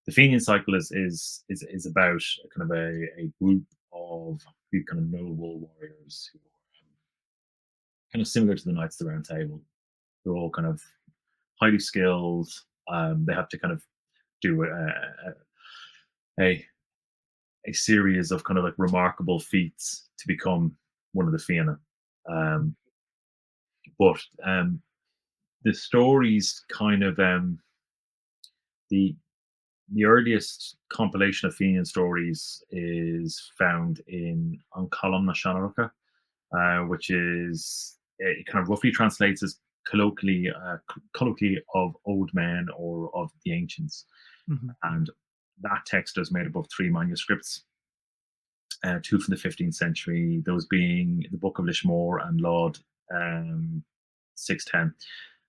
the Fenian cycle is about a kind of a group of these kind of noble warriors who are kind of similar to the Knights of the Round Table. They're all kind of highly skilled. They have to kind of do a a series of kind of like remarkable feats to become one of the Fianna. Um, but the stories kind of the the earliest compilation of Fenian stories is found in An Column na Seanracha, which is, it kind of roughly translates as colloquially of old men or of the ancients. mhm, And that text is made up of three manuscripts, two from the 15th century, those being the Book of Lishmore and Laud, 610,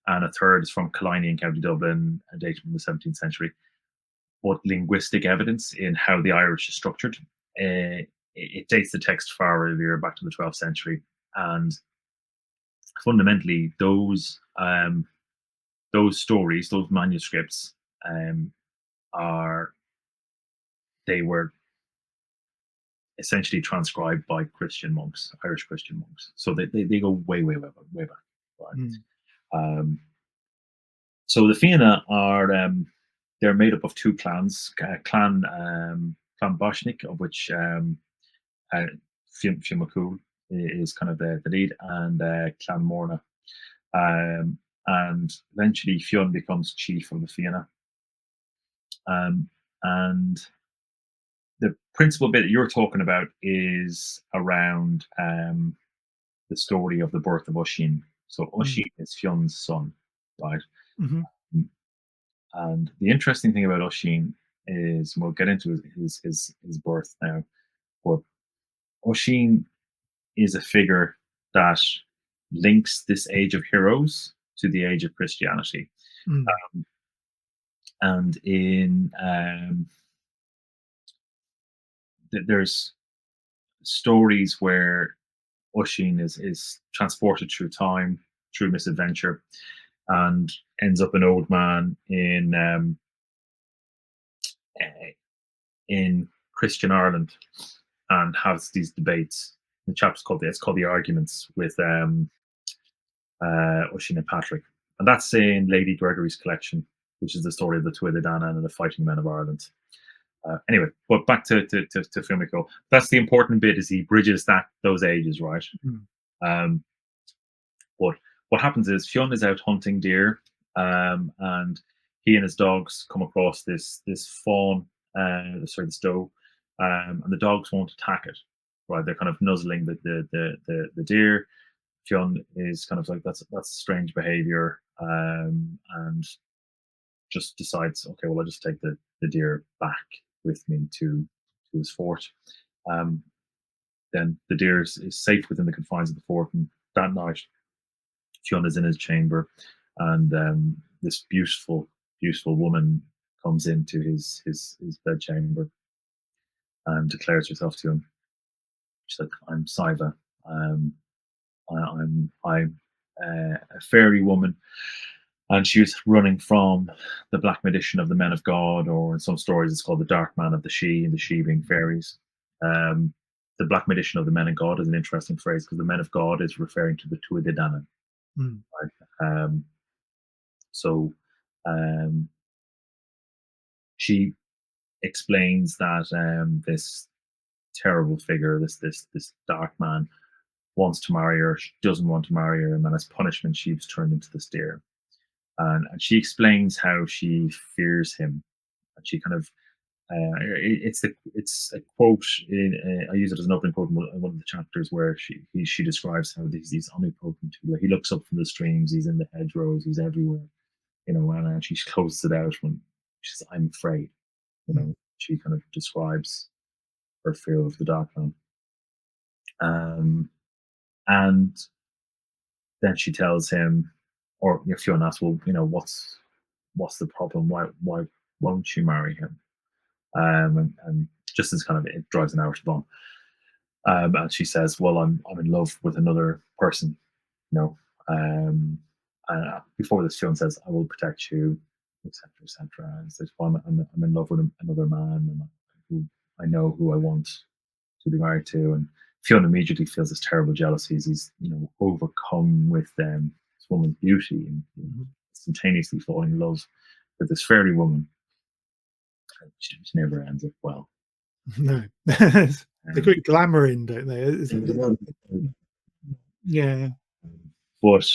and a third is from Killiney in County Dublin, dated from the 17th century. But linguistic evidence in how the Irish is structured, it dates the text far earlier, back to the 12th century. And fundamentally, those stories, those manuscripts, um, are they were essentially transcribed by Christian monks, Irish Christian monks. So they go way, way, way, way back. Right? mm, Um, so the Fianna are, they're made up of two clans, Clan Boshnik, of which uh, Fionn McCool is kind of the lead, and Clan Morna. And eventually Fionn becomes chief of the Fianna. And the principal bit that you're talking about is around the story of the birth of Oisin. So mm, Oisin is Fionn's son, right? mhm, And the interesting thing about Oisin is, and we'll get into his birth now, but Oisin is a figure that links this age of heroes to the age of Christianity. mm, And in there's stories where Oisin is transported through time, through misadventure, and ends up an old man eh, in Christian Ireland, and has these debates. The chapter's called the arguments with Oisin and Patrick, and that's in Lady Gregory's collection, which is the story of the Tuatha Dé Danann and the fighting men of Ireland. Anyway, but back to Fumiko. That's the important bit, is he bridges those ages, right? Mm. Um, but what happens is Fionn is out hunting deer, and he and his dogs come across this fawn, this doe, and the dogs won't attack it. Right, they're kind of nuzzling the deer. Fionn is kind of like, that's strange behavior, and just decides, okay, well, I'll just take the deer back with me to his fort. Um, then the deer is safe within the confines of the fort, and that night Fionn is in his chamber, and this beautiful woman comes into his bedchamber and declares herself to him. She's like, "I'm Siva. Um, I'm a fairy woman," and she was running from the black magician of the men of God, or in some stories it's called the dark man of the Sidhe, and the Sidhe being fairies. Um, the black magician of the men of God is an interesting phrase, because the men of God is referring to the Tuatha Dé Danann. Mm. Um, so um, she explains that this terrible figure, this dark man, wants to marry her. She doesn't want to marry her, and then as punishment, she's turned into this deer. And she explains how she fears him, and she kind of it's a quote I use it as an opening quote in one of the chapters, where she describes how these omnipotent figure. He looks up from the streams, he's in the hedgerows, he's everywhere, and she closes it out when she says, "I'm afraid." Mm. She kind of describes her fear of the dark man. And then she tells him, or if Fiona asks, well, what's the problem? Why won't you marry him? And just as kind of it drives an narrative on. And she says, well, I'm in love with another person, you know. Before this, Fiona says, "I will protect you," etc., etc. And says, well, I'm in love with another man, and I know who I want to be married to. And Fiona immediately feels this terrible jealousy, as he's overcome with this woman's beauty, and instantaneously falling in love with this fairy woman, which never ends up well. No. They Um, call it glamoring, don't they? Yeah. but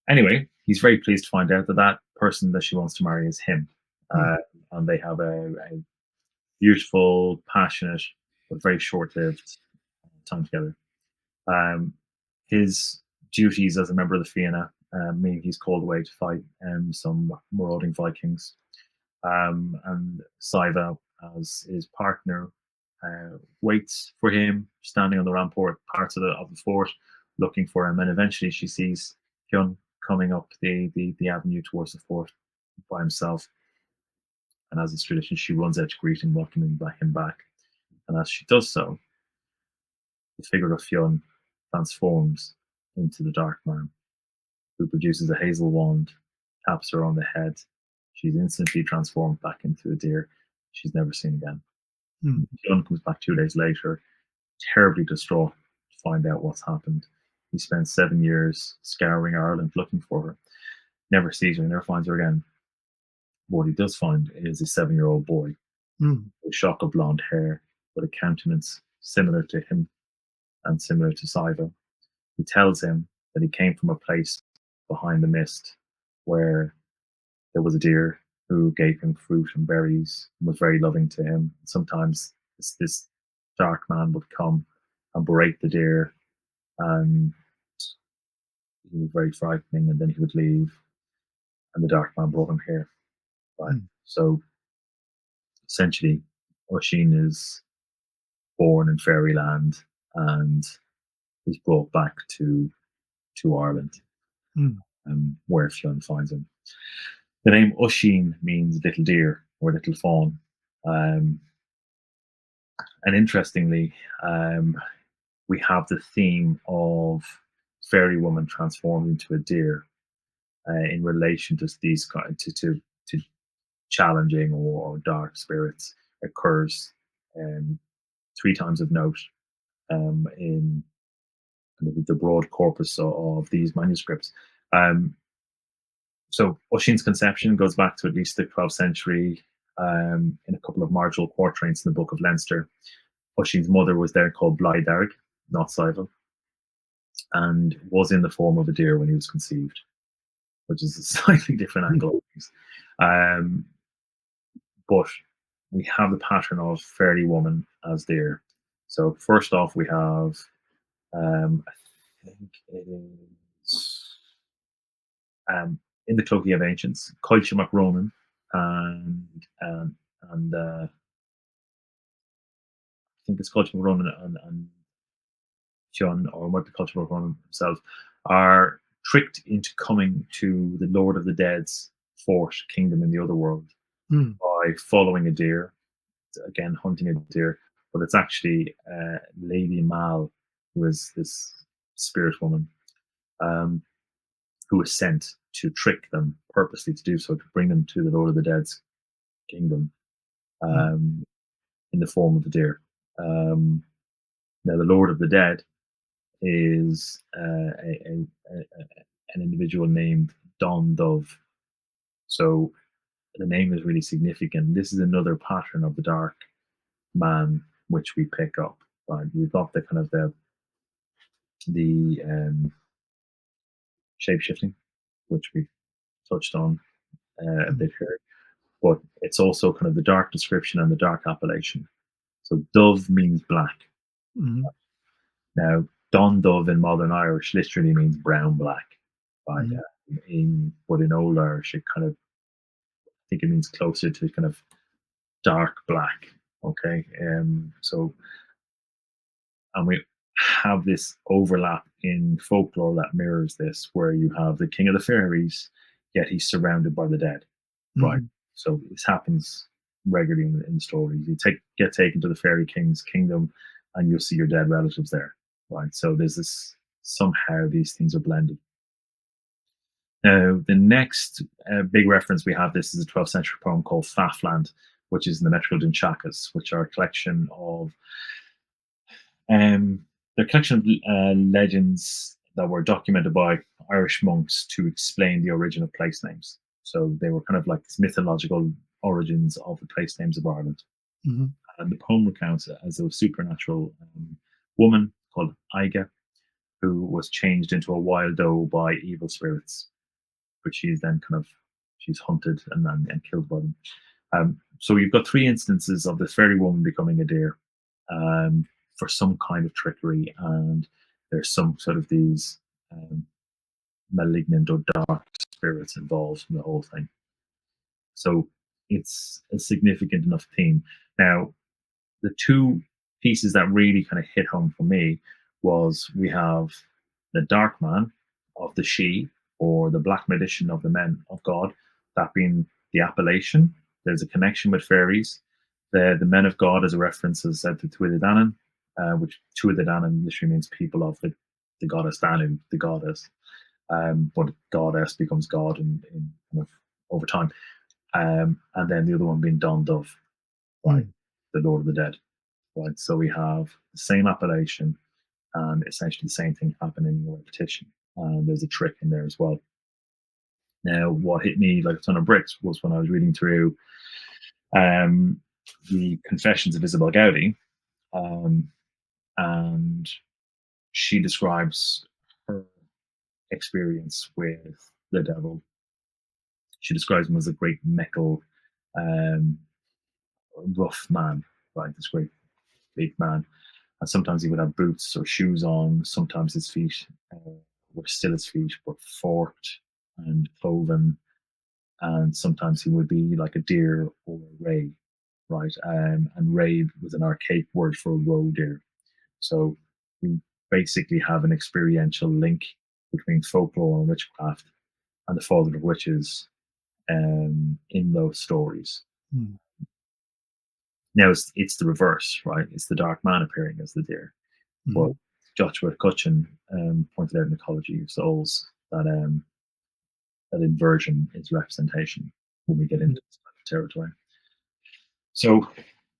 anyway, he's very pleased to find out that person that she wants to marry is him, Mm. uh, and they have a beautiful, passionate, but very short-lived time together. Um, his duties as a member of the Fianna mean he's called away to fight some marauding Vikings. And Siva, as his partner, waits for him, standing on the rampart parts of the fort, looking for him. And eventually she sees Hyun coming up the avenue towards the fort by himself. And as is tradition, she runs out to greet him, welcoming him back. And as she does so, the figure of Fionn transforms into the Dark Man, who produces a hazel wand, taps her on the head. She's instantly transformed back into a deer she's never seen again. Mm. Fionn comes back 2 days later, terribly distraught to find out what's happened. He spends 7 years scouring Ireland looking for her, never sees her, never finds her again. What he does find is a 7-year-old boy Mm. with shock of blonde hair, with a countenance similar to him and similar to Siva, who tells him that he came from a place behind the mist where there was a deer who gave him fruit and berries and was very loving to him. Sometimes this dark man would come and berate the deer, and he was very frightening, and then he would leave, and the dark man brought him here. Right. Mm. So essentially, Oisin is born in fairyland and is brought back to Ireland, Mm. where Fionn finds him. The name Oisin means little deer or little fawn. And interestingly, we have the theme of fairy woman transformed into a deer in relation to these kind to challenging or dark spirits occurs um, three times of note in kind of the broad corpus of these manuscripts. Um, so Oisin's conception goes back to at least the 12th century in a couple of marginal quatrains in the Book of Leinster. Oisin's mother was there called Darragh, not Cybele, and was in the form of a deer when he was conceived, which is a slightly different angle of things. Um, but we have the pattern of fairy woman as deer. So first off, we have I think it is in the Cloaky of Ancients, Coilche MacRonan and um, and I think it's Coilche MacRonan and John, or it might be Coilche MacRonan himself, are tricked into coming to the Lord of the Dead's fort kingdom in the other world Mm. by following a deer, again hunting a deer, but it's actually Lady Mal, who is this spirit woman, um, who was sent to trick them purposely to do so, to bring them to the Lord of the Dead's kingdom Mm. in the form of a deer. Now, the Lord of the Dead is an individual named Don Dove. So the name is really significant. This is another pattern of the dark man which we pick up. Right, you've got the kind of the shape shifting, which we touched on a Mm. bit here, but it's also kind of the dark description and the dark appellation. So dove means black. Mm. Now, Don Dove in modern Irish literally means brown black. Right? Mm. But in Old Irish, it kind of, I think it means closer to kind of dark black. Okay, so and we have this overlap in folklore that mirrors this, where you have the king of the fairies, yet he's surrounded by the dead. Right. Mm. So this happens regularly in stories. You get taken to the fairy king's kingdom, and you'll see your dead relatives there. Right. So there's this, somehow these things are blended. Now, the next big reference we have, this is a 12th century poem called Fafland, which is in the metrical Dinchakas, which are a collection of they're a collection of legends that were documented by Irish monks to explain the origin of place names. So they were kind of like these mythological origins of the place names of Ireland. Mm. And the poem recounts it as a supernatural woman called Aiga, who was changed into a wild doe by evil spirits, but she's then kind of she's hunted and killed by them. So you've got three instances of this fairy woman becoming a deer um, for some kind of trickery, and there's some sort of these malignant or dark spirits involved in the whole thing. So it's a significant enough theme. Now, the two pieces that really kind of hit home for me was we have the dark man of the she, or the black magician of the men of God, that being the appellation. There's a connection with fairies. The men of God as a reference is said to Tuatha Danann, which Tuatha Danann literally means people of the goddess Danu, the goddess. But goddess becomes God in kind of over time. And then the other one being Don Dove, right, Mm. the Lord of the Dead. Right, so we have the same appellation and essentially the same thing happening in repetition. And there's a trick in there as well. Now, what hit me like a ton of bricks was when I was reading through um, the Confessions of Isabel Gowdy, um, and she describes her experience with the devil. She describes him as a great meckle, um, rough man, right? This great big man. And sometimes he would have boots or shoes on. Sometimes his feet were still his feet, but forked and cloven. And sometimes he would be like a deer or a ray, right? And ray was an archaic word for a roe deer. So we basically have an experiential link between folklore and witchcraft and the father of witches in those stories. Mm. Now it's the reverse, right? It's the dark man appearing as the deer. But Mm. Joshua Cutchin pointed out in Ecology of Souls that that inversion is representation when we get Mm. into this kind of territory. So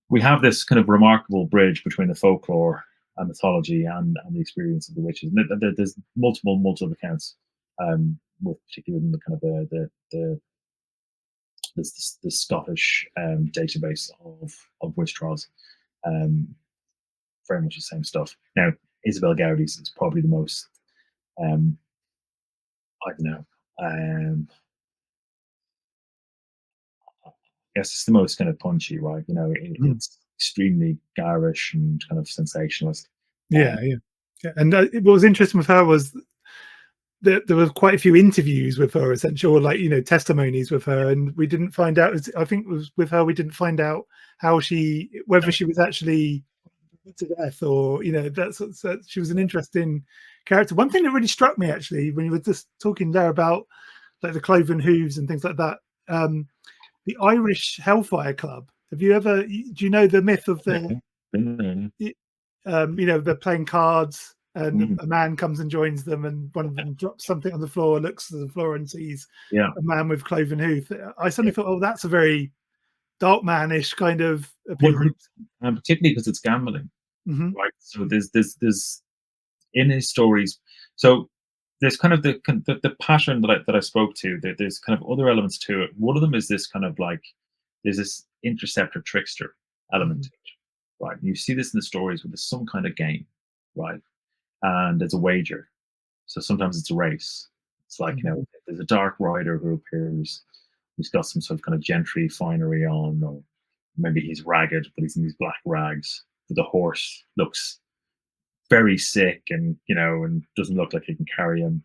we have this kind of remarkable bridge between the folklore and mythology and the experience of the witches. And there's multiple accounts, with particularly in the kind of the Scottish database of witch trials. Um, Very much the same stuff. Now, Isabel Gowdy's is probably the most, um, I don't know, I guess it's the most kind of punchy, right? Mm. It's extremely garish and kind of sensationalist. Um, Yeah, yeah, yeah. And what was interesting with her was that there were quite a few interviews with her, essentially, or like testimonies with her, and we didn't find out. I think it was with her, we didn't find out how whether she was actually put to death, or so she was an interesting character. One thing that really struck me actually when you were just talking there about like the cloven hooves and things like that, um, the Irish Hellfire Club. Have you ever? Do you know the myth of the? been there, They're playing cards, and mm, a man comes and joins them, and one of them drops something on the floor, looks to the floor, and sees yeah, a man with cloven hoof. I yeah, suddenly thought, oh, that's a very dark manish kind of appearance. 100%. And particularly because it's gambling, Hmm. right? So there's in his stories. So there's kind of the pattern that I spoke to. There's kind of other elements to it. One of them is this kind of like there's this interceptor trickster element Hmm. to it, right? You see this in the stories where there's some kind of game, right? And there's a wager. So sometimes it's a race. It's like, Hmm. there's a dark rider who appears. He's got some sort of kind of gentry finery on, or maybe he's ragged, but he's in these black rags. But the horse looks very sick, and doesn't look like he can carry him.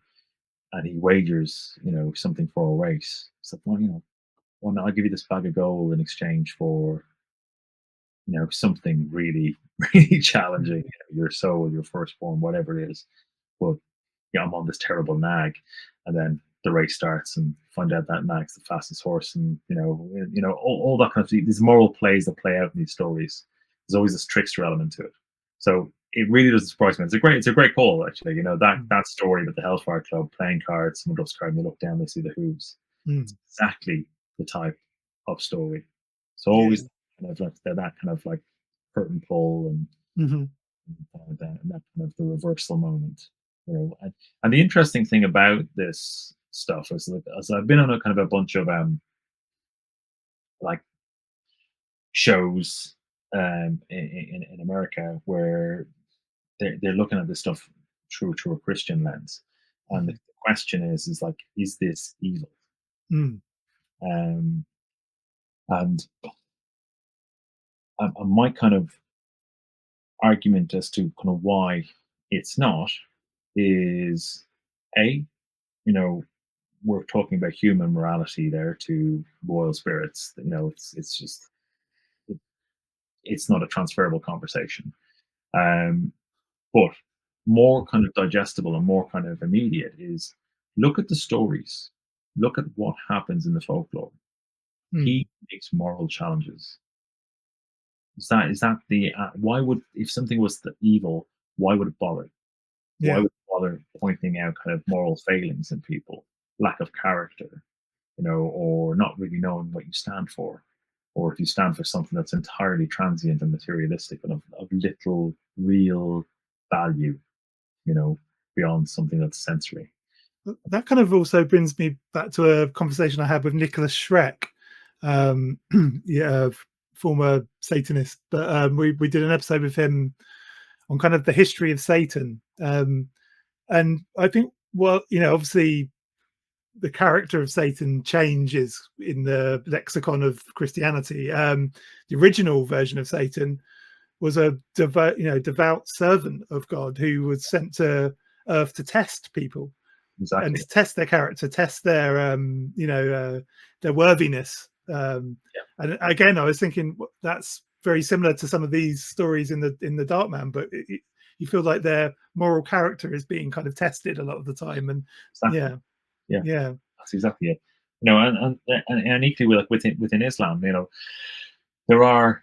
And he wagers, something for a race. So, well, I'll give you this bag of gold in exchange for, something really, really challenging, your soul, your firstborn, whatever it is. But yeah, I'm on this terrible nag, and then the race starts, and find out that nag's the fastest horse, and all that kind of these moral plays that play out in these stories. There's always this trickster element to it, so it really doesn't surprise me. It's a great call, actually. That story about the Hellfire Club playing cards, someone drops a card, and they look down, they see the hooves. It's Mm. exactly the type of story. So Yeah. always kind of like that kind of like curtain pull, and Hmm. that kind of the reversal moment. And the interesting thing about this stuff is that as I've been on a kind of a bunch of like shows in America where they're looking at this stuff through a Christian lens, and the Hmm. question is like, is this evil? Mm. Um, and my kind of argument as to kind of why it's not is a you know we're talking about human morality there to royal spirits. It's just it, it's not a transferable conversation. Um, but more kind of digestible and more kind of immediate is look at the stories, look at what happens in the folklore. Mm. He makes moral challenges. Is that the why would if something was the evil, why would it bother? Why Yeah. would it bother pointing out kind of moral failings in people, lack of character, or not really knowing what you stand for, or if you stand for something that's entirely transient and materialistic and of little real value, you know, beyond something that's sensory. That kind of also brings me back to a conversation I had with Nicholas Schreck, um, yeah, former Satanist. But we did an episode with him on kind of the history of Satan, and I think, well, obviously the character of Satan changes in the lexicon of Christianity. The original version of Satan was a devout servant of God who was sent to Earth to test people and Exactly. to test their character, test their worthiness. Yeah. And again, I was thinking that's very similar to some of these stories in the Dark Man, but you feel like their moral character is being kind of tested a lot of the time. And Exactly. yeah, Yeah. yeah, That's exactly it. And equally, like within Islam, there are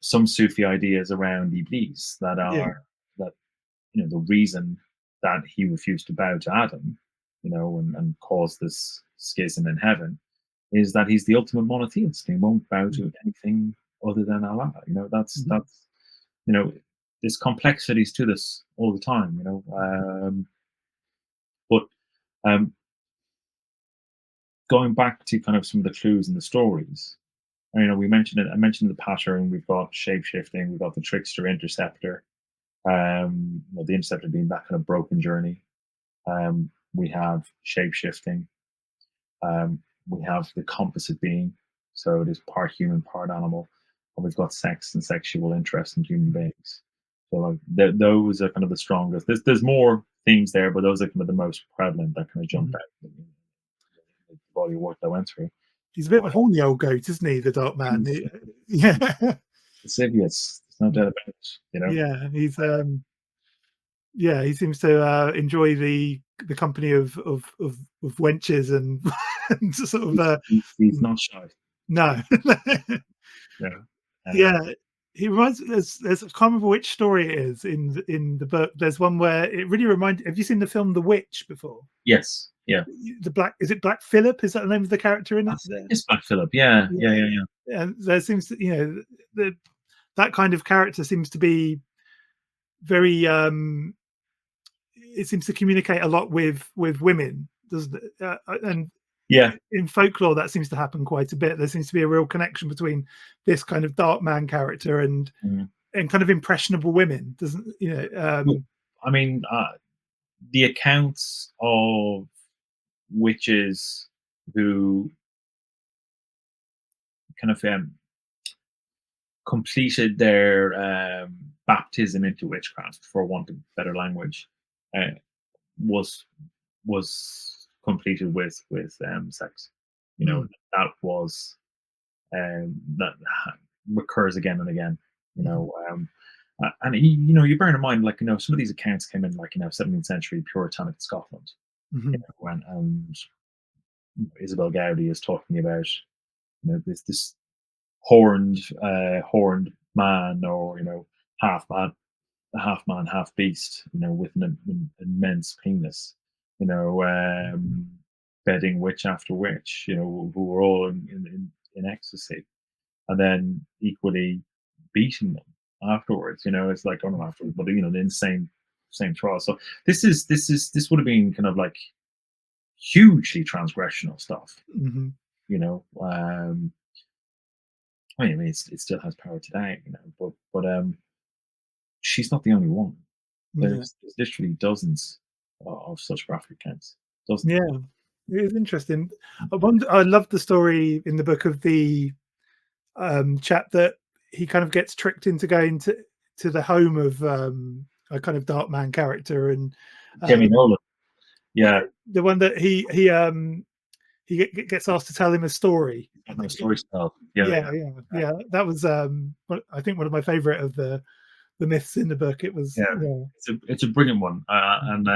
some Sufi ideas around Iblis that yeah, are that the reason that he refused to bow to Adam, and cause this schism in heaven, is that he's the ultimate monotheist. He won't bow to anything other than Allah. Mhm. That's you know there's complexities to this all the time. But um, going back to kind of some of the clues in the stories, we mentioned it. I mentioned the pattern. We've got shape shifting. We've got the trickster interceptor. The interceptor being that kind of broken journey. We have shape shifting. Um, we have the composite being, so it is part human, part animal. And we've got sex and sexual interest in human beings. So like those are kind of the strongest. There's more themes there, but those are kind of the most prevalent that kind of jump Mhm. out in the body of work I went through. He's a bit of a horny old goat, isn't he, the Dark Man? He's Yeah. lascivious. There's no doubt about it. Yeah, yeah, he seems to, enjoy the company of wenches and and sort of, He's mm, not shy. no. Yeah. Yeah, he reminds there's I can't remember which story it is in the book. There's one where it really reminded have you seen the film The Witch before? Yes. Yeah. The Black is it Black Phillip? Is that the name of the character in I it think there? it's Black Phillip. Yeah. Yeah, Yeah. Yeah. Yeah. and there seems to the that kind of character seems to be very, it seems to communicate a lot with women, doesn't it? And Yeah. in folklore, that seems to happen quite a bit. There seems to be a real connection between this kind of dark man character Mhm. and kind of impressionable women, doesn't Well, I mean, the accounts of witches who kind of completed their baptism into witchcraft, for want of better language, uh, was completed with sex. mm, That was that recurs again and again. You mhm, know, and you bear in mind, like some of these accounts came in like 17th century Puritanic Scotland. mhm, And Isabel Gowdy is talking about this horned man, or half man, half beast, with an immense penis, you know, um, bedding witch after witch, who were all in ecstasy, and then equally beating them afterwards. It's like, oh, not afterwards, but the same trial. So this would have been kind of like hugely transgressional stuff. mhm. I mean, it still has power today, but she's not the only one. Yeah, There's literally dozens of such graphic accounts. Dozens. yeah, it is interesting. I love the story in the book of the, chap that he kind of gets tricked into going to the home of, a kind of dark man character and, Demi um, Nolan. yeah, Yeah, the one that he gets asked to tell him a story. I got no think it story to tell. Yeah, yeah, yeah, yeah, yeah, that was, I think one of my favorite of the myths in the book. It was yeah. yeah. It's a brilliant one, and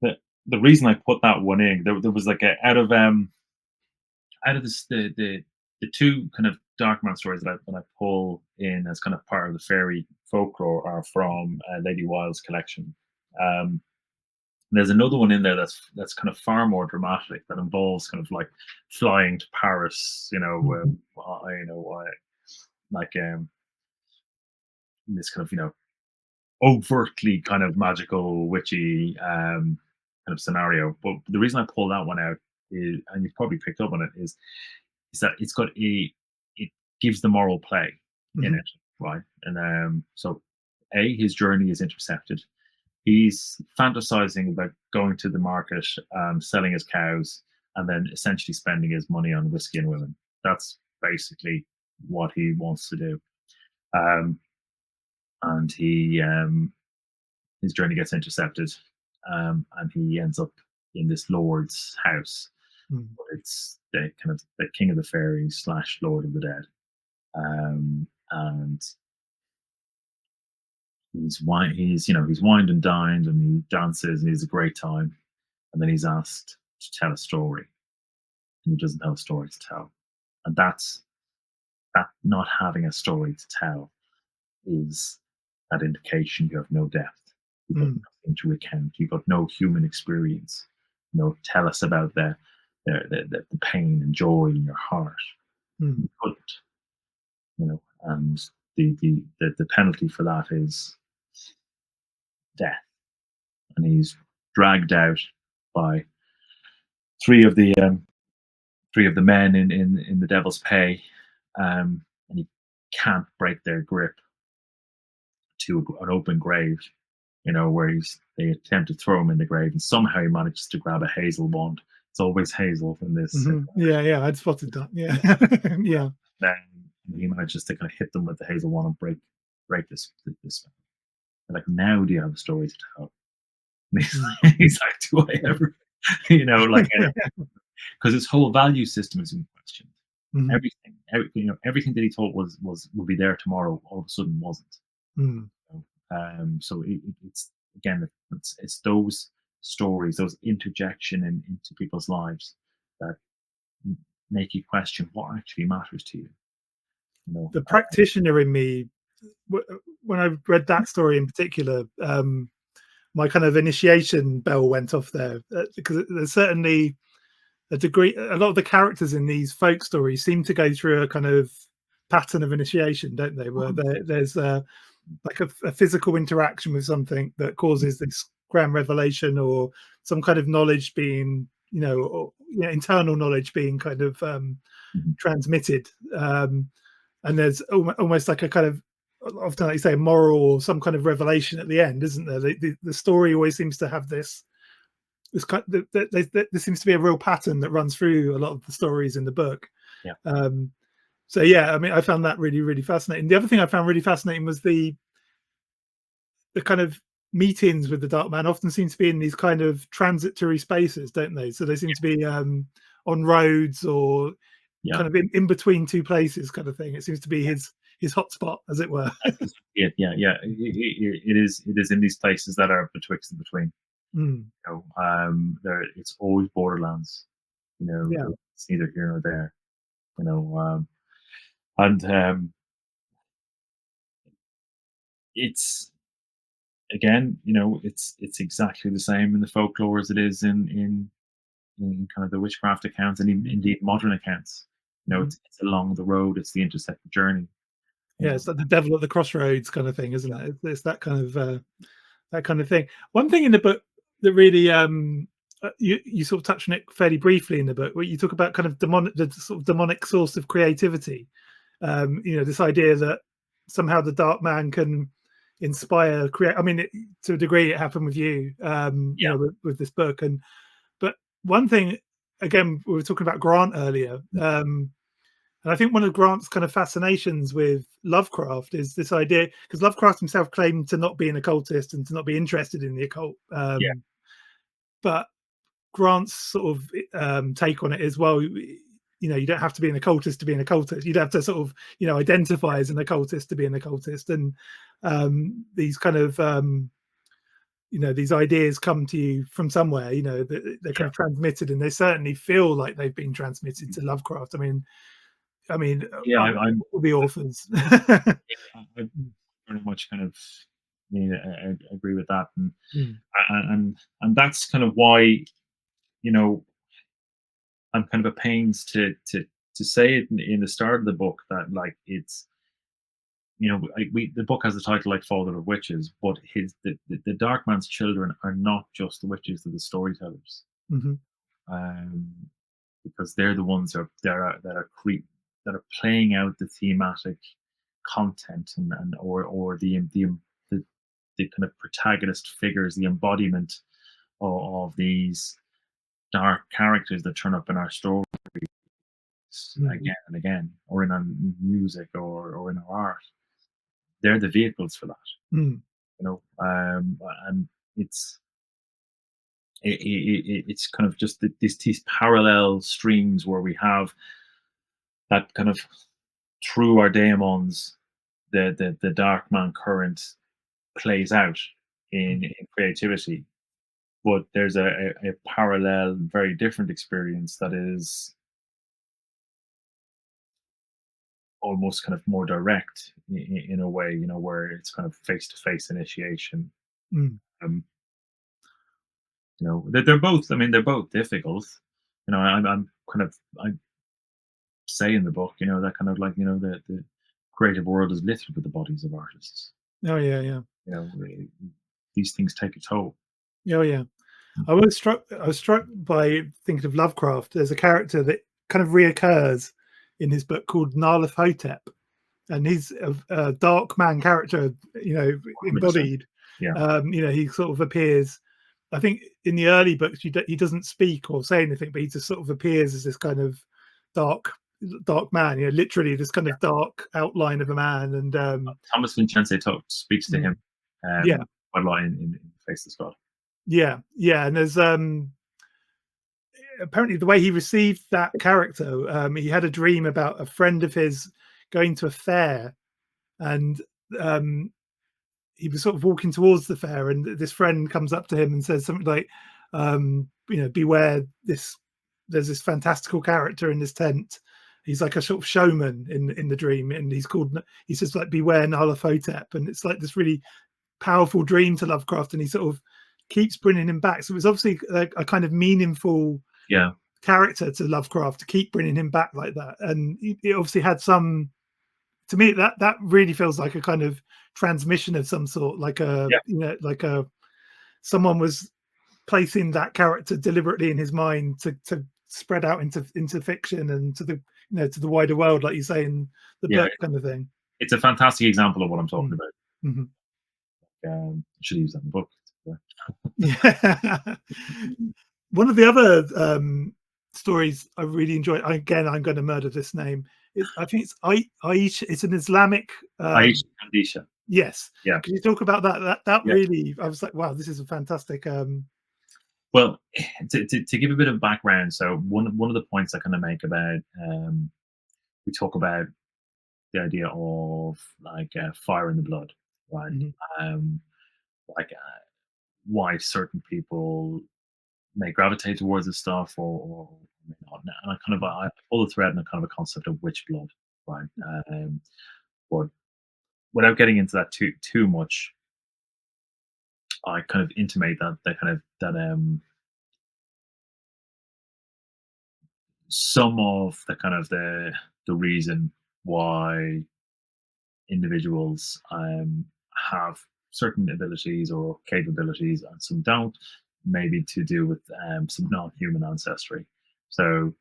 the the reason I put that one in, there was like out of this the two kind of dark man stories that I pull in as kind of part of the fairy folklore are from Lady Wilde's collection. Um, There's another one in there that's kind of far more dramatic, that involves kind of like flying to Paris, Mhm, like this kind of overtly kind of magical witchy kind of scenario. But the reason I pulled that one out is, and you've probably picked up on it, is that it gives the moral play in mhm, it, right? And so his journey is intercepted. He's fantasizing about going to the market, selling his cows, and then essentially spending his money on whiskey and women. That's basically what he wants to do. Um, and his journey gets intercepted, and he ends up in this lord's house. mm, It's the kind of the king of the fairies slash lord of the dead, and he's wined and dined, and he dances, and he's a great time, and then he's asked to tell a story, and he doesn't have a story to tell, and that not having a story to tell is that indication you have no depth. You've got mm, nothing to recount. You've got no human experience. Tell us about the pain and joy in your heart. mm. You couldn't, and the penalty for that is death. And he's dragged out by three of the um, three of the men in the Devil's Pay, and he can't break their grip to an open grave. Where they attempt to throw him in the grave, and somehow he manages to grab a hazel wand. It's always hazel in this. Yeah, yeah, I'd spotted that. Yeah, yeah. Then he manages to kind of hit them with the hazel wand and break this spell. They're like, now do you have a story to tell? And Mm. he's like, do I ever? Like, because his whole value system is in question. Mhm, Everything that he thought was will be there tomorrow, all of a sudden wasn't. mm. So it's again, it's those stories, those interjection into people's lives that make you question what actually matters to you. You know, The practitioner in me, when I read that story in particular, my kind of initiation bell went off there, because there's certainly a degree. A lot of the characters in these folk stories seem to go through a kind of pattern of initiation, don't they? Where there's like a physical interaction with something that causes this grand revelation, or some kind of knowledge being, internal knowledge being kind of Mhm. transmitted. And there's almost like a kind of, often like you say, moral or some kind of revelation at the end, isn't there? The story always seems to have this kind there seems to be a real pattern that runs through a lot of the stories in the book. Yeah, um so yeah, I mean, I found that really, really fascinating. The other thing I found really fascinating was the kind of meetings with the Dark Man often seem to be in these kind of transitory spaces, don't they? So they seem to be on roads, or yeah, kind of in between two places, kind of thing. It seems to be his hotspot, as it were. yeah. It is in these places that are betwixt and between. Mm, There it's always borderlands. yeah, It's neither here nor there. And it's again, it's exactly the same in the folklore as it is in kind of the witchcraft accounts, and indeed modern accounts. mhm. It's along the road, it's the intersected journey. You Yeah, know, it's like the devil at the crossroads kind of thing, isn't yeah, it? It's that kind of thing. One thing in the book that really, you sort of touch on it fairly briefly in the book, where you talk about kind of the sort of demonic source of creativity. This idea that somehow the Dark Man can inspire, create. I mean, to a degree, it happened with you, yeah, with this book. And but one thing, again, we were talking about Grant earlier. And I think one of Grant's kind of fascinations with Lovecraft is this idea, because Lovecraft himself claimed to not be an occultist and to not be interested in the occult. yeah, But Grant's sort of take on it is, well, you don't have to be an occultist to be an occultist. You'd have to sort of, identify as an occultist to be an occultist. And these kind of, these ideas come to you from somewhere, they're kind yeah. of transmitted, and they certainly feel like they've been transmitted to Lovecraft. Yeah, all the authors. I very much kind of, I agree with that, Mm, and that's kind of why, you know I'm kind of a pains to say it in the start of the book that, like, it's, the book has the title like Father of Witches, but the Dark Man's children are not just the witches, they're the storytellers. mhm, um, because they're the ones that are playing out the thematic content, or the kind of protagonist figures, the embodiment of these dark characters that turn up in our stories mm, again and again, or in our music, or in our art. They're the vehicles for that, mm, and it's it's kind of just these parallel streams where we have that kind of, through our daemons, the dark man current plays out mm, in creativity, but there's a parallel, very different experience that is almost kind of more direct in a way, where it's kind of face to face initiation. mm. Um, they're both. I mean, they're both difficult. I'm kind of I say in the book, that kind of like the creative world is littered with the bodies of artists. Oh yeah, yeah. You know, these things take a toll. Oh yeah. I was struck by thinking of Lovecraft. There's a character that kind of reoccurs in his book called Nyarlathotep, and he's a dark man character, 100%. embodied. Yeah, He sort of appears. I think in the early books, he doesn't speak or say anything, but he just sort of appears as this kind of dark, dark man. Literally this kind yeah. of dark outline of a man. And Thomas Vincenze speaks to him, yeah, quite a lot in Faceless God. yeah, yeah. And there's apparently the way he received that character, he had a dream about a friend of his going to a fair, and um, he was sort of walking towards the fair, and this friend comes up to him and says something like, beware this. There's this fantastical character in this tent. He's like a sort of showman in the dream, and he says like, beware Nyarlathotep, and it's like this really powerful dream to Lovecraft, and he sort of keeps bringing him back. So it was obviously a kind of meaningful Yeah, character to Lovecraft to keep bringing him back like that, and it obviously had some. To me, that really feels like a kind of transmission of some sort, like yeah, like a someone was placing that character deliberately in his mind to spread out into fiction and to the to the wider world, like you say in the yeah. book, kind of thing. It's a fantastic example of what I'm talking Mm. about. Mhm. I should use that in the book. Yeah. One of the other stories I really enjoyed. Again, I'm going to murder this name. I think it's Aisha. It's an Islamic. Aisha Kandisha. Yes. Yeah, Can you talk about that? That yeah. really, I was like, wow, this is a fantastic. Well, to give a bit of background, so one of the points I kind of make about we talk about the idea of like fire in the blood, right? Mhm, Um, like why certain people may gravitate towards this stuff or may not. And I pull the thread in a kind of a concept of witch blood, right? But without getting into that too much, I kind of intimate that kind of that some of the kind of the reason why individuals have certain abilities or capabilities and some don't, maybe to do with some non-human ancestry. So,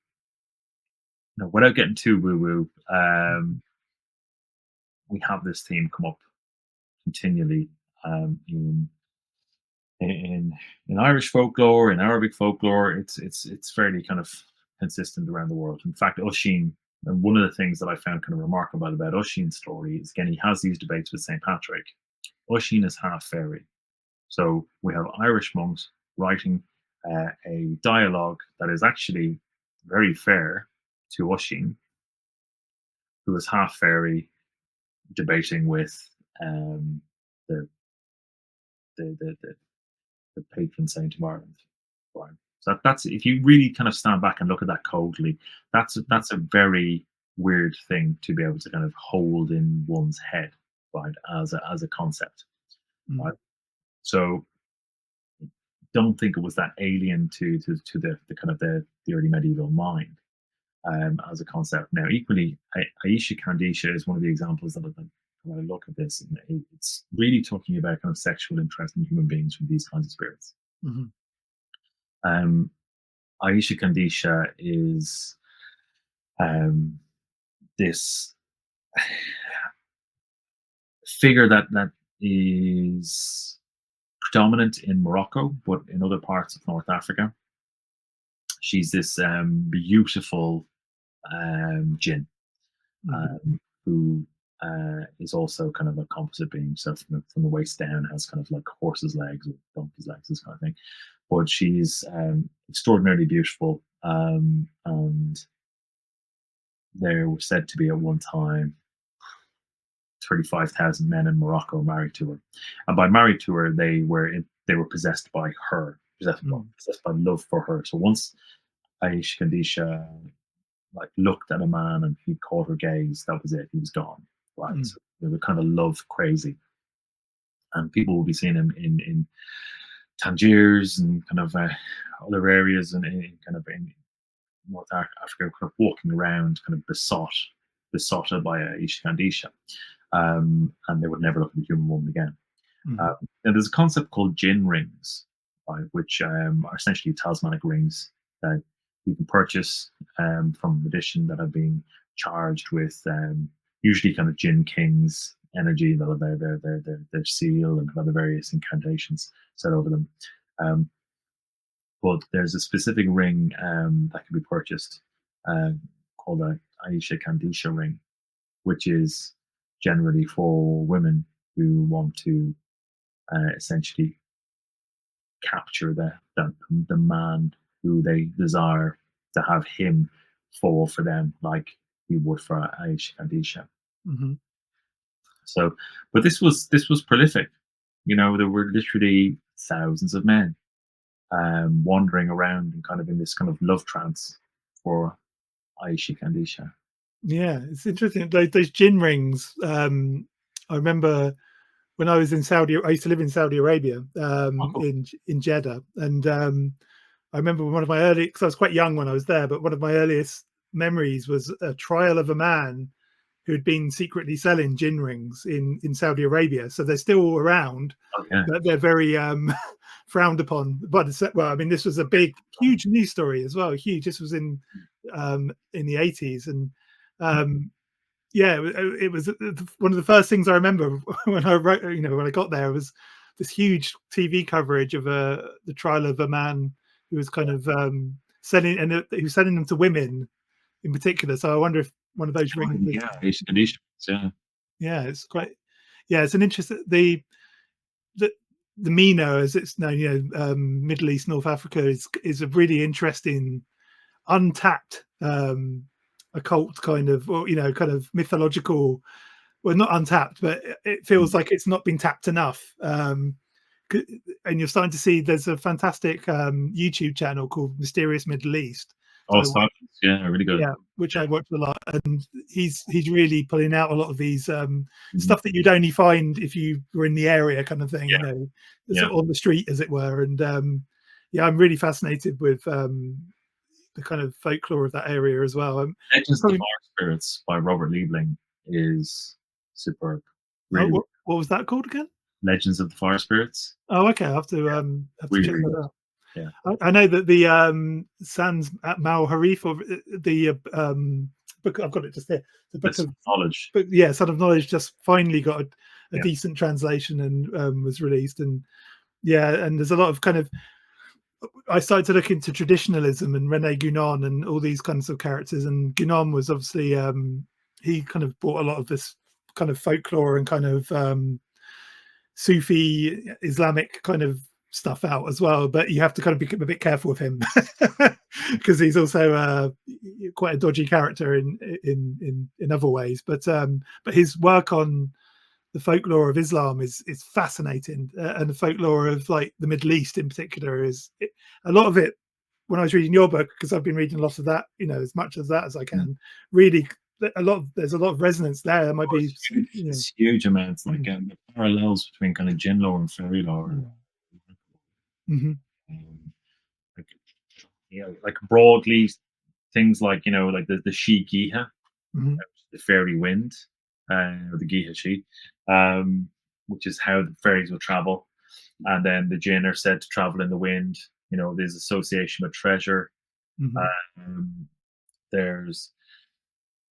without getting too woo-woo, mhm, we have this theme come up continually in in in Irish folklore, in Arabic folklore. It's fairly kind of consistent around the world. In fact, Oisin, and one of the things that I found kind of remarkable about Oisin's story is again he has these debates with Saint Patrick. Oisin is half fairy, so we have Irish monks writing a dialogue that is actually very fair to Oisin, who is half fairy, debating with um, the, the patron saint of Ireland. Right. So that's if you really kind of stand back and look at that coldly, that's a very weird thing to be able to kind of hold in one's head, right, as a concept, mhm, right? So don't think it was that alien to the kind of the early medieval mind as a concept. Now, equally, Aisha Kandisha is one of the examples that when I look at this, and it's really talking about kind of sexual interest in human beings from these kinds of spirits. mhm, Um, Aisha Kandisha is um, this figure that is predominant in Morocco, but in other parts of North Africa. She's this beautiful jinn mhm, who is also kind of a composite being. So from the waist down has kind of like horse's legs or donkey's legs, this kind of thing. But she's extraordinarily beautiful, and there were said to be at one time 35,000 men in Morocco married to her, and by married to her, they were possessed by her, mhm, possessed by love for her. So once Aish Kandisha like looked at a man and he caught her gaze, that was it. He was gone. Right. mhm, So they were kind of love crazy. and people will be seeing him in Tangiers and kind of other areas and in kind of in North Africa, kind of walking around, kind of besotted by a Ishkandisha, and they would never look at a human woman again. Mhm. And there's a concept called Djinn rings, right, which are essentially talismanic rings that you can purchase from a magician that have been charged with usually kind of Djinn kings energy, their seal and other various incantations set over them. Um, but there's a specific ring that can be purchased um, called a Aisha Kandisha ring, which is generally for women who want to essentially capture the man who they desire to have him fall for them, like you would for Aisha Kandisha. Mhm. So, but this was prolific. There were literally thousands of men wandering around and kind of in this kind of love trance for Aisha Kandisha. Yeah, it's interesting. Those gin rings. I remember when I was in Saudi. I used to live in Saudi Arabia, Oh, cool. in Jeddah, and I remember one of my early, because I was quite young when I was there, but one of my earliest memories was a trial of a man who'd been secretly selling gin rings in Saudi Arabia. So they're still around, Okay. but they're very frowned upon. But well, I mean, this was a big, huge news story as well. Huge. This was in the 80s, and um, yeah, it was one of the first things I remember when I wrote. When I got there, was this huge TV coverage of the trial of a man who was kind of selling, and he was selling them to women in particular. So I wonder if one of those Oh, rings was, yeah, Aisha Kandisha. Yeah. yeah, it's quite, yeah, it's an interesting, the the Mino, as it's known, Middle East, North Africa, is a really interesting, untapped occult kind of, or kind of mythological. Well, not untapped, but it feels Mm. like it's not been tapped enough. And you're starting to see there's a fantastic YouTube channel called Mysterious Middle East. Oh, So silence. Yeah, really good. yeah, which Yeah. I watch a lot, and he's really pulling out a lot of these Mhm. stuff that you'd only find if you were in the area, kind of thing. Yeah. Sort Yeah. of on the street, as it were. And yeah, I'm really fascinated with the kind of folklore of that area as well. Legends of the Probably, Fire Spirits by Robert Liebling is superb. oh, Really, really. what was that called again? Legends of the Fire Spirits. Oh, okay, I Yeah, have to really, check really that good. out. Yeah. I know that the Sans at Mal Harif, or the book, I've got it just here. The book This of knowledge. But yeah, Son of Knowledge just finally got a Yeah. decent translation and was released. And yeah, and there's a lot of kind of, I started to look into traditionalism and Rene Guénon and all these kinds of characters. And Guénon was obviously he kind of brought a lot of this kind of folklore and kind of Sufi Islamic kind of stuff out as well. But you have to kind of be a bit careful with him because he's also quite a dodgy character in other ways. But his work on the folklore of Islam is fascinating, and the folklore of like the Middle East in particular a lot of it. When I was reading your book, because I've been reading a lot of that, as much of that as I Mm. can, really there's a lot of resonance there. There might Oh, be, it's huge amounts, like mm, the parallels between kind of Jin lore and fairy lore. mm, mhm, Um, like, like broadly things like like the she Giha, mhm, the fairy wind, or the Giha she, um, which is how the fairies will travel, and then the Jinn are said to travel in the wind. There's association with treasure. mhm, Um, there's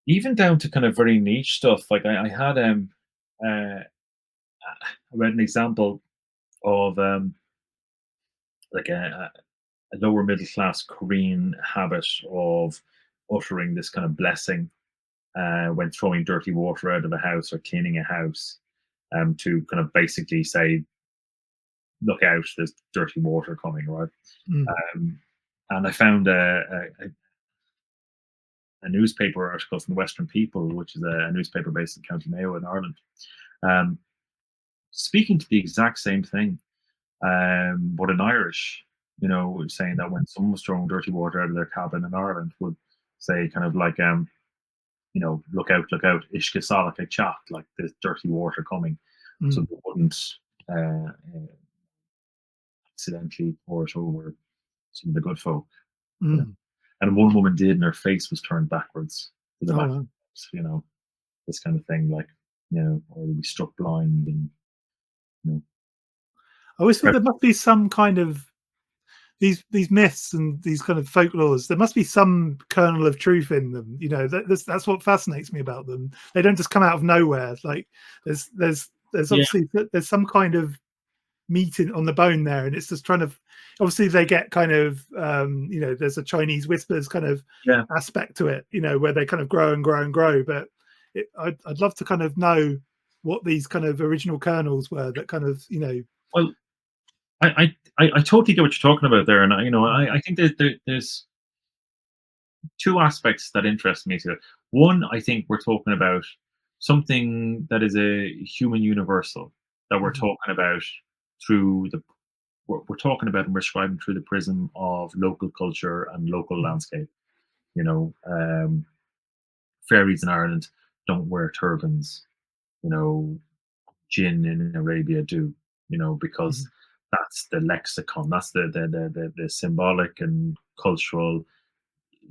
even down to kind of very niche stuff. Like I had I read an example of like a lower middle class Korean habit of uttering this kind of blessing when throwing dirty water out of a house or cleaning a house, to kind of basically say, "Look out, there's dirty water coming," right? mm, Um, and I found a newspaper article from the Western People, which is a newspaper based in County Mayo in Ireland, um, speaking to the exact same thing, but in Irish, saying that when someone was throwing dirty water out of their cabin in Ireland, would say kind of like, look out, ishka salaka chat, like there's dirty water coming. So mm, they wouldn't accidentally poured over some of the good folk, you know. Mm. And one woman did, and her face was turned backwards to the Oh, back, wow. you know, this kind of thing, like, or we struck blind and, you know, I always thought prep- there must be some kind of these myths and these kind of folklores. There must be some kernel of truth in them. That's what fascinates me about them. They don't just come out of nowhere. Like there's yeah, obviously there's some kind of meat on the bone there, and it's just trying to. Obviously, they get kind of there's a Chinese whispers kind of yeah. aspect to it. Where they kind of grow and grow and grow. But I'd love to kind of know what these kind of original kernels were that kind of Well, I totally get what you're talking about there, and Mm. I think that there's two aspects that interest me to it. One, I think we're talking about something that is a human universal that we're Mhm. talking about through the we're talking about and we're describing through the prism of local culture and local Mhm. landscape. You know, fairies in Ireland don't wear turbans. You know, Jinn in Arabia do. Because Mhm. that's the lexicon. That's the symbolic and cultural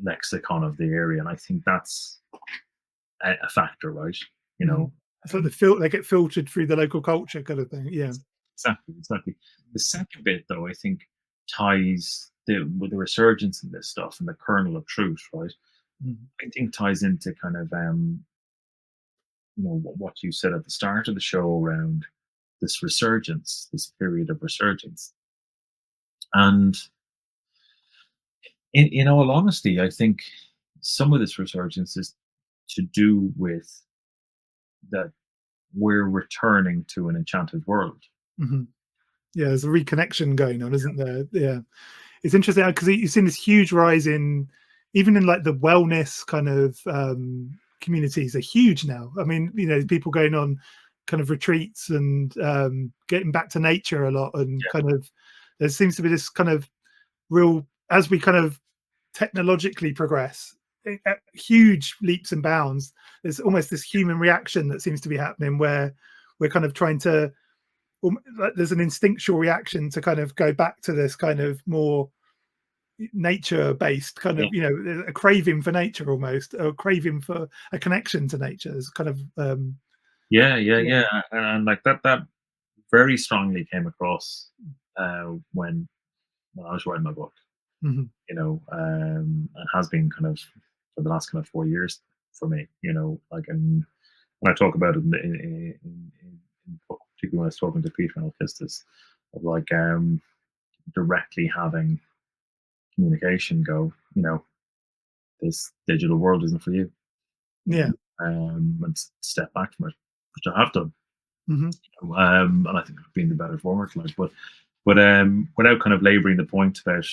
lexicon of the area, and I think that's a factor, right? You Mhm. know, It's like they get filtered through the local culture kind of thing. Yeah. exactly, exactly. The second bit, though, I think ties with the resurgence in this stuff and the kernel of truth, right? Mhm. I think ties into kind of what you said at the start of the show around this resurgence, this period of resurgence, and in all honesty, I think some of this resurgence is to do with that we're returning to an enchanted world. Mhm. Yeah, there's a reconnection going on, isn't there? Yeah. It's interesting because you've seen this huge rise in even in like the wellness kind of communities are huge now. I mean, people going on kind of retreats and getting back to nature a lot, and kind of there seems to be this kind of real as we kind of technologically progress at huge leaps and bounds. There's almost this human reaction that seems to be happening where we're kind of trying to like there's an instinctual reaction to kind of go back to this kind of more nature based kind Yeah, of a craving for nature, almost a craving for a connection to nature is kind of yeah, yeah, yeah. yeah, and like that very strongly came across when I was writing my book. Mhm. And has been kind of for the last kind of 4 years for me. Like, and when I talk about it in the book, particularly when I was talking to Peter and Alcestis, of like directly having communication go, this digital world isn't for you, Yeah. and step back from it, which I have done. Mhm. And I think I've been the better for it, like, but without kind of laboring the point about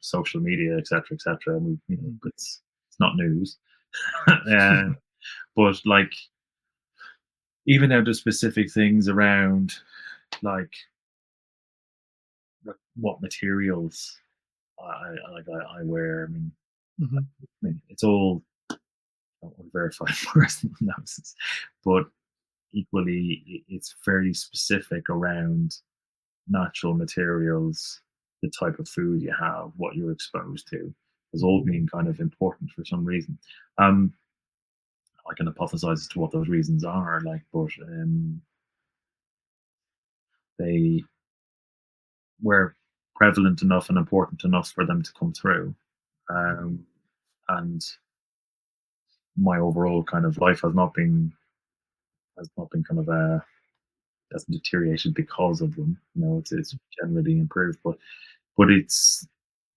social media, etc., etc. Mhm. It's not news, uh, but like even down to specific things around like what materials I wear. Mhm. It's all verified personal analysis, but equally it's very specific around natural materials, the type of food you have, what you're exposed to, has all been kind of important for some reason. Um, I can hypothesize as to what those reasons are, like, but they were prevalent enough and important enough for them to come through. Um, and my overall kind of life has not been kind of hasn't deteriorated because of them. It's generally improved, but it's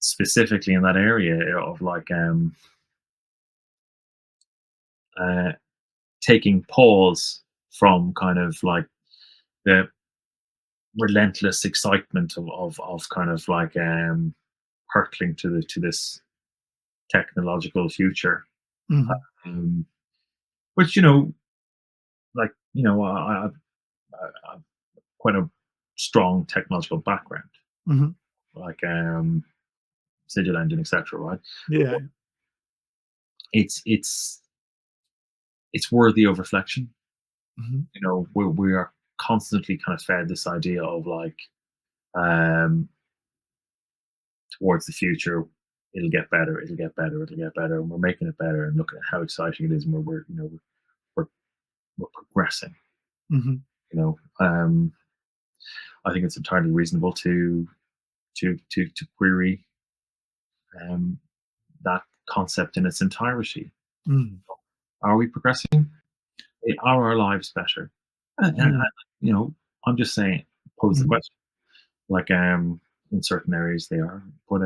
specifically in that area of like uh, taking pause from kind of like the relentless excitement of kind of like hurtling to this technological future, Mhm. um, which like I've quite a strong technological background, Mhm. like sigil engine, etc. Right, Yeah. but it's it's worthy of reflection. Mhm. We are constantly kind of fed this idea of like, um, towards the future, it'll get better, it'll get better, it'll get better, and we're making it better, and look at how exciting it is, and we're you know we're we're progressing. Mhm. You know, I think it's entirely reasonable to query um, that concept in its entirety. Mm. Are we progressing? Are our lives better? And Mm. you know, I'm just saying, pose the Mm. question. Like, in certain areas they are, but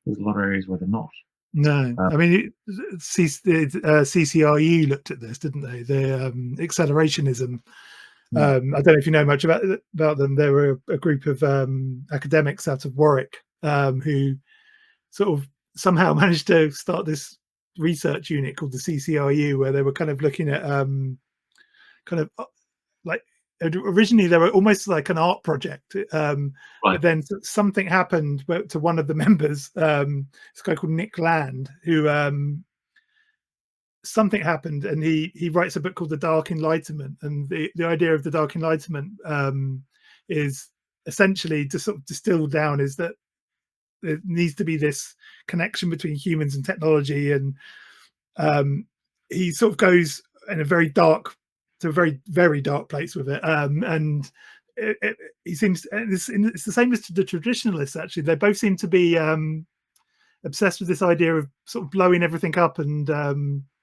there's a lot of areas where they're not. No, Uh, I mean, CCRU looked at this, didn't they? The accelerationism. mm, I don't know if you know much about them. They were a group of academics out of Warwick who sort of somehow managed to start this research unit called the CCRU, where they were kind of looking at kind of like originally they were almost like an art project, but right, then something happened to one of the members, this guy called Nick Land, who something happened, and he writes a book called The Dark Enlightenment, and the idea of the Dark Enlightenment is essentially, to sort of distill down, is that there needs to be this connection between humans and technology, and um, he sort of goes in a very dark to a very very dark place with it, and he seems, it's the same as the traditionalists. Actually, they both seem to be obsessed with this idea of sort of blowing everything up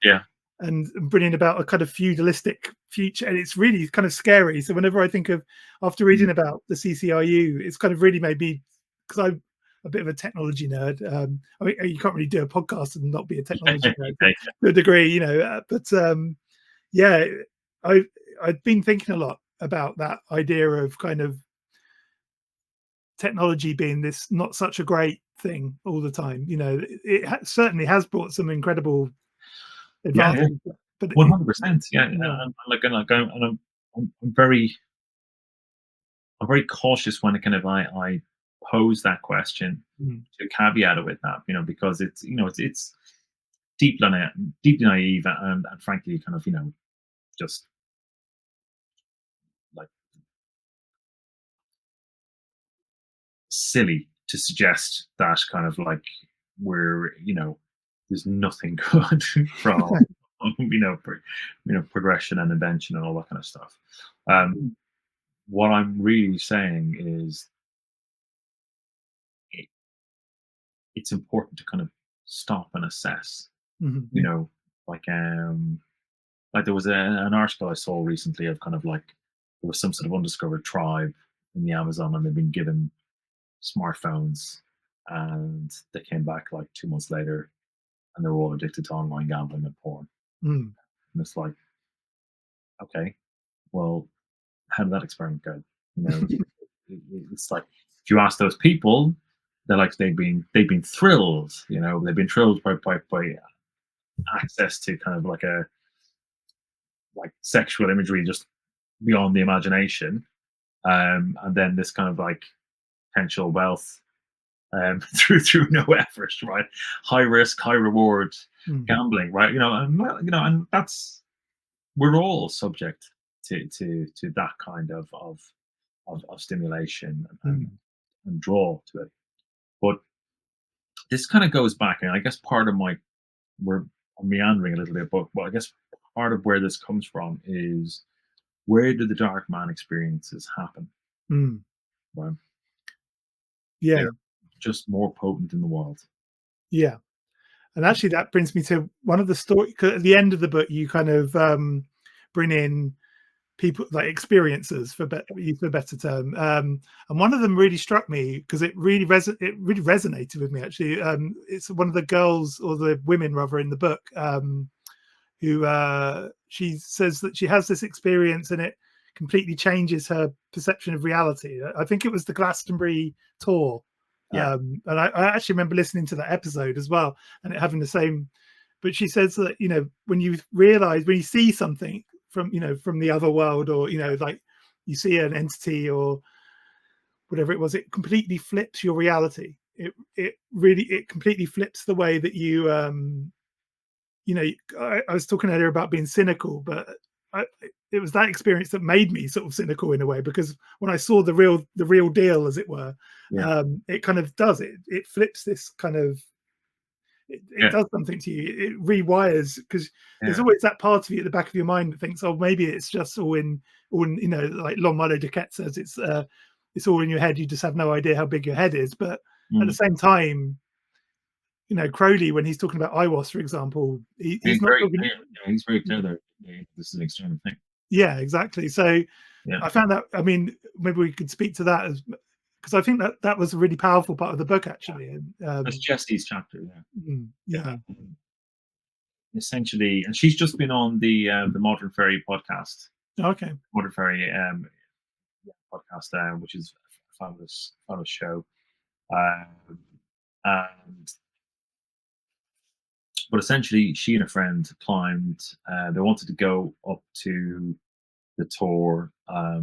yeah, and bringing about a kind of feudalistic future, and it's really kind of scary. So whenever I think of, after mm, reading about the CCRU, it's kind of really made me, because I'm a bit of a technology nerd. I mean, you can't really do a podcast and not be a technology nerd yeah, to a degree, but yeah, I I've been thinking a lot about that idea of kind of technology being this not such a great thing all the time. It certainly has brought some incredible yeah, yeah, advances, but it, 100%. Yeah, yeah. I'm very cautious when it kind of I pose that question Mm. to caveat it with that, because it's deeply deeply naive and frankly kind of just like silly to suggest that kind of like we're there's nothing good from progression and invention and all that kind of stuff. Um, Mm. what I'm really saying is it, it's important to kind of stop and assess. Mhm. You know, like there was an article I saw recently of kind of like there was some sort of undiscovered tribe in the Amazon and they've been given smartphones and they came back like 2 months later and they were all addicted to online gambling and porn. Mm. And it's like, okay, well, how did that experiment go? You know, it's like if you ask those people, they're like they've been thrilled. They've been thrilled by access to kind of like a like sexual imagery just beyond the imagination, and then this kind of like potential wealth through no effort, right? High risk, high reward Mm. gambling, right? And that's we're all subject to that kind of stimulation Mm. and draw to it. But this kind of goes back, and I guess part of my we're meandering a little bit, but I guess part of where this comes from is where did the dark man experiences happen? Mm. Right? Yeah, They're just more potent in the world. yeah. And actually, that brings me to one of the story. 'Cause at the end of the book, you kind of bring in people like experiencers, for use of a better term. And one of them really struck me because it really resonated with me. Actually, it's one of the girls, or the women rather, in the book, who she says that she has this experience and it completely changes her perception of reality. I think it was the Glastonbury tour, Yeah, and I actually remember listening to that episode as well, and it having the same. But she says that when you realize, when you see something from from the other world, or like you see an entity or whatever it was, it completely flips your reality. It completely flips the way that you I was talking earlier about being cynical, but it was that experience that made me sort of cynical in a way, because when I saw the real deal, as it were, Yeah. it kind of does it flips this kind of it Yeah. does something to you. It rewires, because there's Yeah. always that part of you at the back of your mind that thinks, oh, maybe it's just all in, like Lon Duquette says, it's all in your head. You just have no idea how big your head is. But at the Mm. same time, Crowley, when he's talking about Iwas, for example, he's He's not very talking. clear. He's very clear there. This is an external thing. Yeah, exactly. So Yeah. I found that. I mean, maybe we could speak to that, as because I think that was a really powerful part of the book, actually. And That's Jesse's chapter. Yeah. yeah. Essentially, and she's just been on the Modern Fairy podcast, Okay. Modern Fairy podcast, which is a fabulous show. And but essentially, she and a friend climbed. They wanted to go up to the tour. I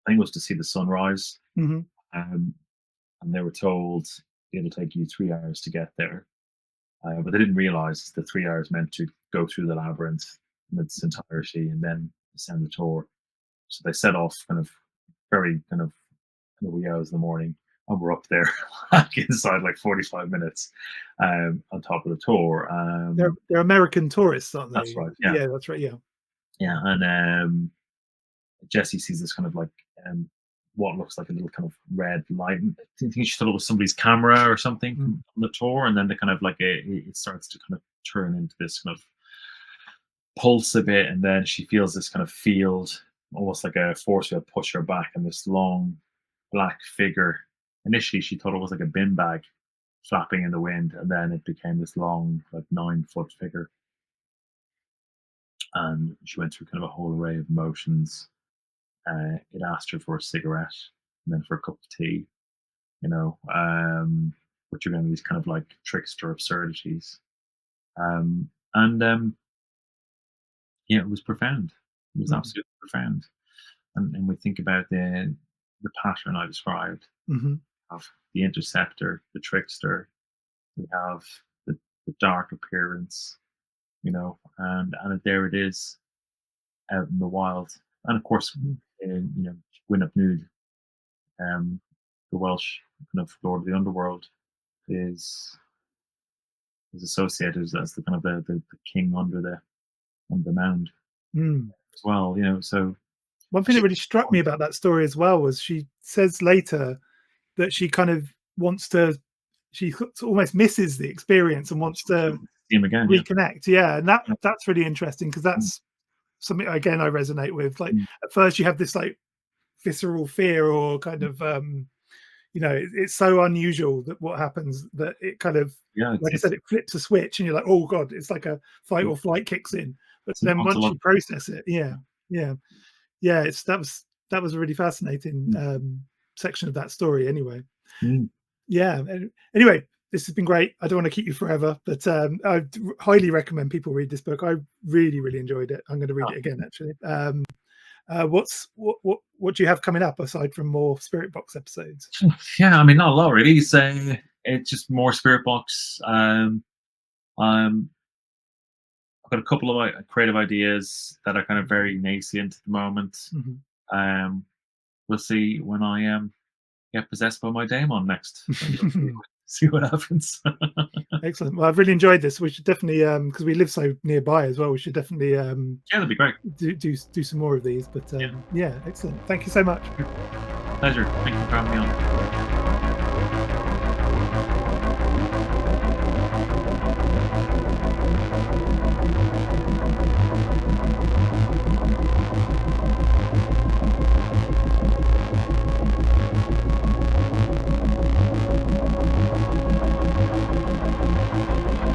think it was to see the sunrise. Hmm. Um, and they were told it'll take you 3 hours to get there. But they didn't realize the 3 hours meant to go through the labyrinth in its entirety and then ascend the tour. So they set off very wee hours in the morning, and we're up there like inside like 45 minutes on top of the tour. They're American tourists, aren't That's they? right. Yeah. Yeah, that's right. Yeah. Yeah. And Jesse sees this kind of like what looks like a little kind of red light. I think she thought it was somebody's camera or something Mm. from the tour, and then the kind of like it starts to kind of turn into this kind of pulse a bit, and then she feels this kind of field, almost like a force field, push her back, and this long black figure. Initially, she thought it was like a bin bag flapping in the wind, and then it became this long, like 9 foot figure. And she went through kind of a whole array of emotions. It asked her for a cigarette and then for a cup of tea, which are going to be these kind of like trickster absurdities. And yeah, it was profound. It was Mm. absolutely profound. And we think about the pattern I described Hmm. of the interceptor, the trickster. We have the dark appearance, and there it is out in the wild. And of course, Hmm. Gwyneth Nude, the Welsh kind of Lord of the Underworld, is associated as the kind of the king under the mound Mm. as well. So One thing that she, really struck me about that story as well was she says later that she kind of wants to, she almost misses the experience and wants to see him again. Yeah. reconnect. Yeah, and Yeah. that's really interesting, because Mm, that's something again I resonate with. Like mm, at first you have this like visceral fear, or kind mm. of it's so unusual that what happens, that it kind of, Yeah, like I said, it flips a switch and you're like, oh god, it's like a fight or flight kicks in. But it's an then once you ontological. process it, yeah, yeah, that was a really fascinating Mm, section of that story anyway. mm. Yeah. Anyway, this has been great. I don't want to keep you forever, but I highly recommend people read this book. I really, really enjoyed it. I'm going to read Oh, it again, actually. What do you have coming up aside from more Spirit Box episodes? yeah, I mean, not a lot really. It's just more spirit box. I've got a couple of creative ideas that are kind of very nascent at the moment. Mhm. Um, we'll see when I get possessed by my daemon next. See what happens. Excellent. Well, I've really enjoyed this. We should definitely, because we live so nearby as well, we should definitely Yeah, that'd be great. do some more of these. But Yeah, yeah, excellent. Thank you so much. pleasure. Thank you for having me on.